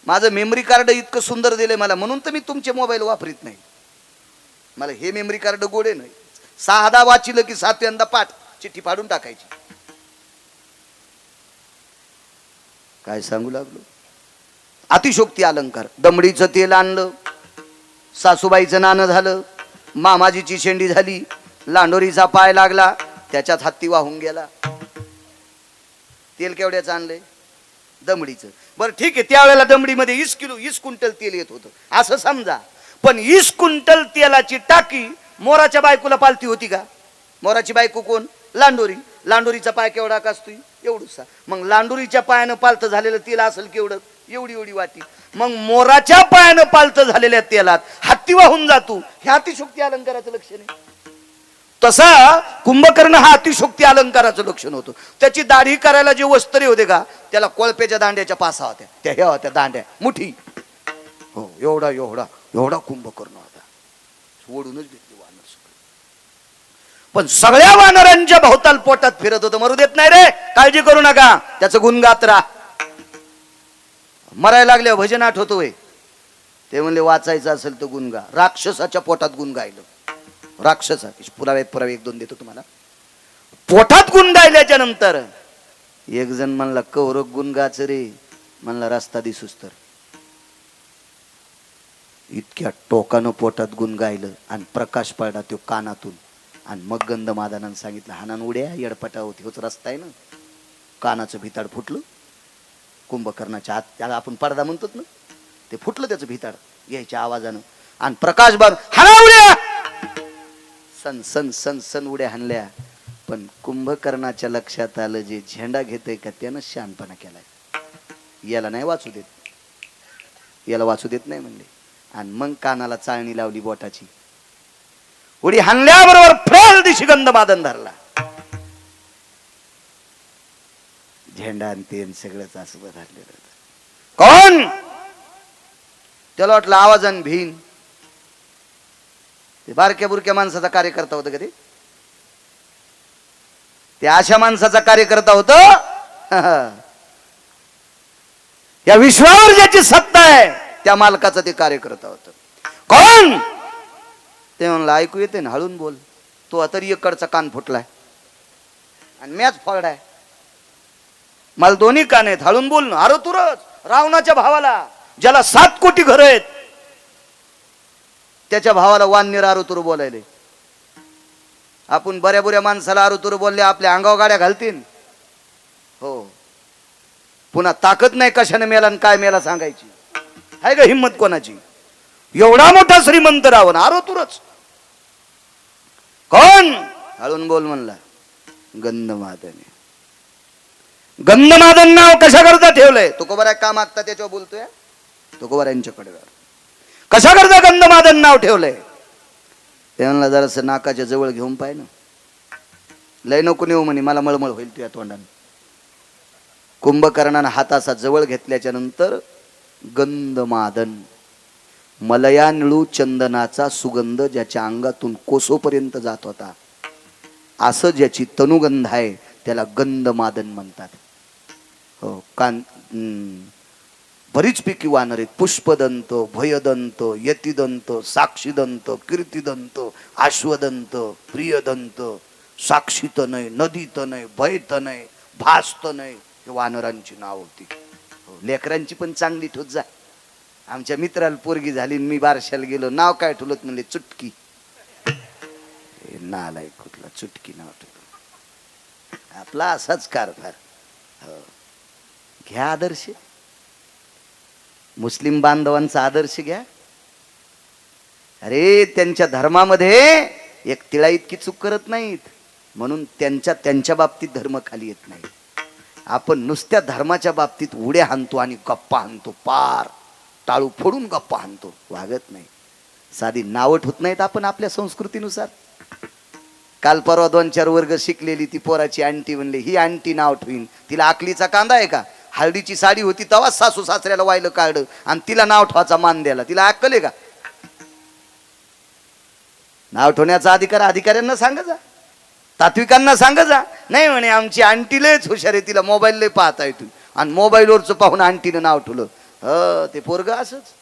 Speaker 1: माझं मेमरी कार्ड इतकं सुंदर दिलंय मला, म्हणून तर मी तुमचे मोबाईल वापरीत नाही. मला हे मेमरी कार्ड गोड आहे. नाही 6दा वाचिलं की 7व्यांदा पाठ, चिठ्ठी फाडून टाकायची. काय सांगू लागलो. अतिशोक्ती अलंकार. दमडीचं तेल आणलं, सासूबाईचं नाणं झालं, मामाजीची शेंडी झाली, लांडोरीचा पाय लागला, त्याच्यात हत्ती वाहून गेला. तेल केवढ्याचं आणलंय? दमडीचं. बरं ठीक आहे, त्यावेळेला दमडीमध्ये 20 क्विंटल तेल येत होतं असं समजा. पण 20 क्विंटल तेलाची टाकी मोराच्या बायकोला पालती होती का? मोराची बायको कोण? लांडोरी. लांडोरीचा पाय केवढा का असतोय? एवढूसा. मग लांडोरीच्या पायानं पालतं झालेलं तेल असेल केवढं? एवढी एवढी वाटी. मग मोराच्या पायानं पालतं झालेल्या तेलात हत्ती वाहून जातो, हे अतिशोक्ती अलंकाराचं लक्षण आहे. तसा कुंभकर्ण हा अतिशोक्ती अलंकाराचं लक्षण होतं. त्याची दाढी करायला जे वस्त्रे होते का, त्याला कोळप्याच्या दांड्याच्या पासा होत्या, त्या ह्या होत्या दांड्या मुठी. हो एवढा एवढा एवढा कुंभकर्ण होता. ओढूनच घेतली वानर सगळं. पण सगळ्या वानरांच्या भोवताल पोटात फिरत होतं. मरू देत नाही रे, काळजी करू नका, त्याचं गुण गात राहा. मरायला लागल्या भजन आठवतोय, ते म्हणले वाचायचं असेल तर गुण गा. राक्षसाच्या पोटात गुण गायलं. राक्षसा पुरावे 1-2 देतो तुम्हाला. पोटात गुण गायल्याच्या नंतर एक जण म्हणला कौरव गुण गाच रे, म्हणला रस्ता दिसूस तर. इतक्या टोकानं पोटात गुण गायलं आणि प्रकाश पडला तो कानातून. आणि मग गंधमादनानं सांगितलं, हानान उड्या येडपटा होती, होच रस्ता आहे ना. कानाचं भिताड फुटलं. कुंभकर्णाच्या आत, त्याला आपण पडदा म्हणतो ना, ते फुटलं त्याचं भिताड यायच्या आवाजानं. आणि प्रकाश बाग हाणा उड्या, सन सन सन सन उड्या हाणल्या. पण कुंभकर्णाच्या लक्षात आलं, जे झेंडा घेतय का त्यानं शहाणपणा केलाय, याला नाही वाचू देत, याला वाचू देत नाही म्हणले. आणि मग कानाला चाळणी लावली बोटाची, उडी हाणल्याबरोबर फेल दिशी गंधमादन धरला. झेंडा आणि तेन सगळंच असं बदललेलं होतं. कोण? त्याला वाटलं आवाजान भीन. ते बारक्या बुरक्या माणसाचा कार्यकर्ता होतं का ते? ते अशा माणसाचा कार्यकर्ता होत. या विश्वावर ज्याची सत्ता आहे त्या मालकाचा ते कार्यकर्ता होत. कोण? ते म्हणलं ऐकू येते ना, हळून बोल. तो तरी इकडचा कान फुटलाय आणि मॅच फळडाय, मला दोन्ही कान आहेत, हळून बोल ना. अरे तुरच रावणाच्या भावाला, ज्याला 7 कोटी घर आहेत, त्याच्या भावाला वाननीर आरुतुर बोलायले. आपण बऱ्या बुऱ्या माणसाला आरुतुर बोलले आपल्या अंगावर गाड्या घालतील. हो, पुन्हा ताकद नाही कशाने मेला आणि काय मेला सांगायची. आहे का हिम्मत कोणाची? एवढा मोठा श्रीमंत रावण आरुतुरच. कोण? हळून बोल म्हणला. गंधमादन. गंधमादन नाव कशा करता ठेवलंय? तुकोबारा का मागता त्याच्यावर बोलतोय. तुकोबारा यांच्याकडे कशा करता गंधमादन नाव ठेवलंय? ते म्हणला जरास नाकाच्या जवळ घेऊन पाय ना. लय नको नेऊ म्हणे, मला मळमळ होईल तुझ्या तोंडाने. कुंभकर्णानं हाताचा जवळ घेतल्याच्या नंतर गंधमादन, मलया निळू चंदनाचा सुगंध ज्याच्या अंगातून कोसोपर्यंत जात होता, असं ज्याची तनुगंध आहे त्याला गंधमादन म्हणतात. हो, बरीच पैकी वानर आहेत. पुष्पदंत, भयदंत, यतिदंत, साक्षीदंत, कीर्तिदंत, आश्वदंत, प्रियदंत, साक्षीत नाही, नदीत नाही, भयत नाही, भास्त नाही, हे वानरांची नाव होती. लेकरांची पण चांगली ठोत जा. आमच्या मित्राला पोरगी झाली, मी बारशाला गेलो, नाव काय ठेवलं म्हणले चुटकी. नालाय कुठला चुटकी नाव ठेवलं. आपला असाच कारभार. हो, घ्या आदर्श, मुस्लिम बांधवांचा आदर्श घ्या. अरे त्यांच्या धर्मामध्ये एक तिळा इतकी चूक करत नाहीत, म्हणून त्यांच्या बाबतीत धर्म खाली येत नाही. आपण नुसत्या धर्माच्या बाबतीत उड्या हाणतो आणि गप्पा हाणतो, पार टाळू फोडून गप्पा हाणतो, वागत नाही. साधी नावं ठेवत नाहीत आपण आपल्या संस्कृतीनुसार. काल परवा 2-4 वर्ग शिकलेली ती पोराची आंटी म्हणली, ही आंटी नाव ठेवीन, तिला आकलीचा कांदा आहे का? हळदीची साडी होती तेव्हा सासू सासऱ्याला वाहिलं काढ आणि तिला नाव ठेवायचा मान द्यायला, तिला अक्कल आहे का? नाव ठेवण्याचा अधिकार अधिकाऱ्यांना सांगा जा, तात्विकांना सांगा जा. नाही म्हणे आमची आंटी लयच हुशार आहे, तिला मोबाईल लय पाहता येतो आणि मोबाईलवरच पाहून आंटीनं नाव ठेवलं. ते पोरग असंच.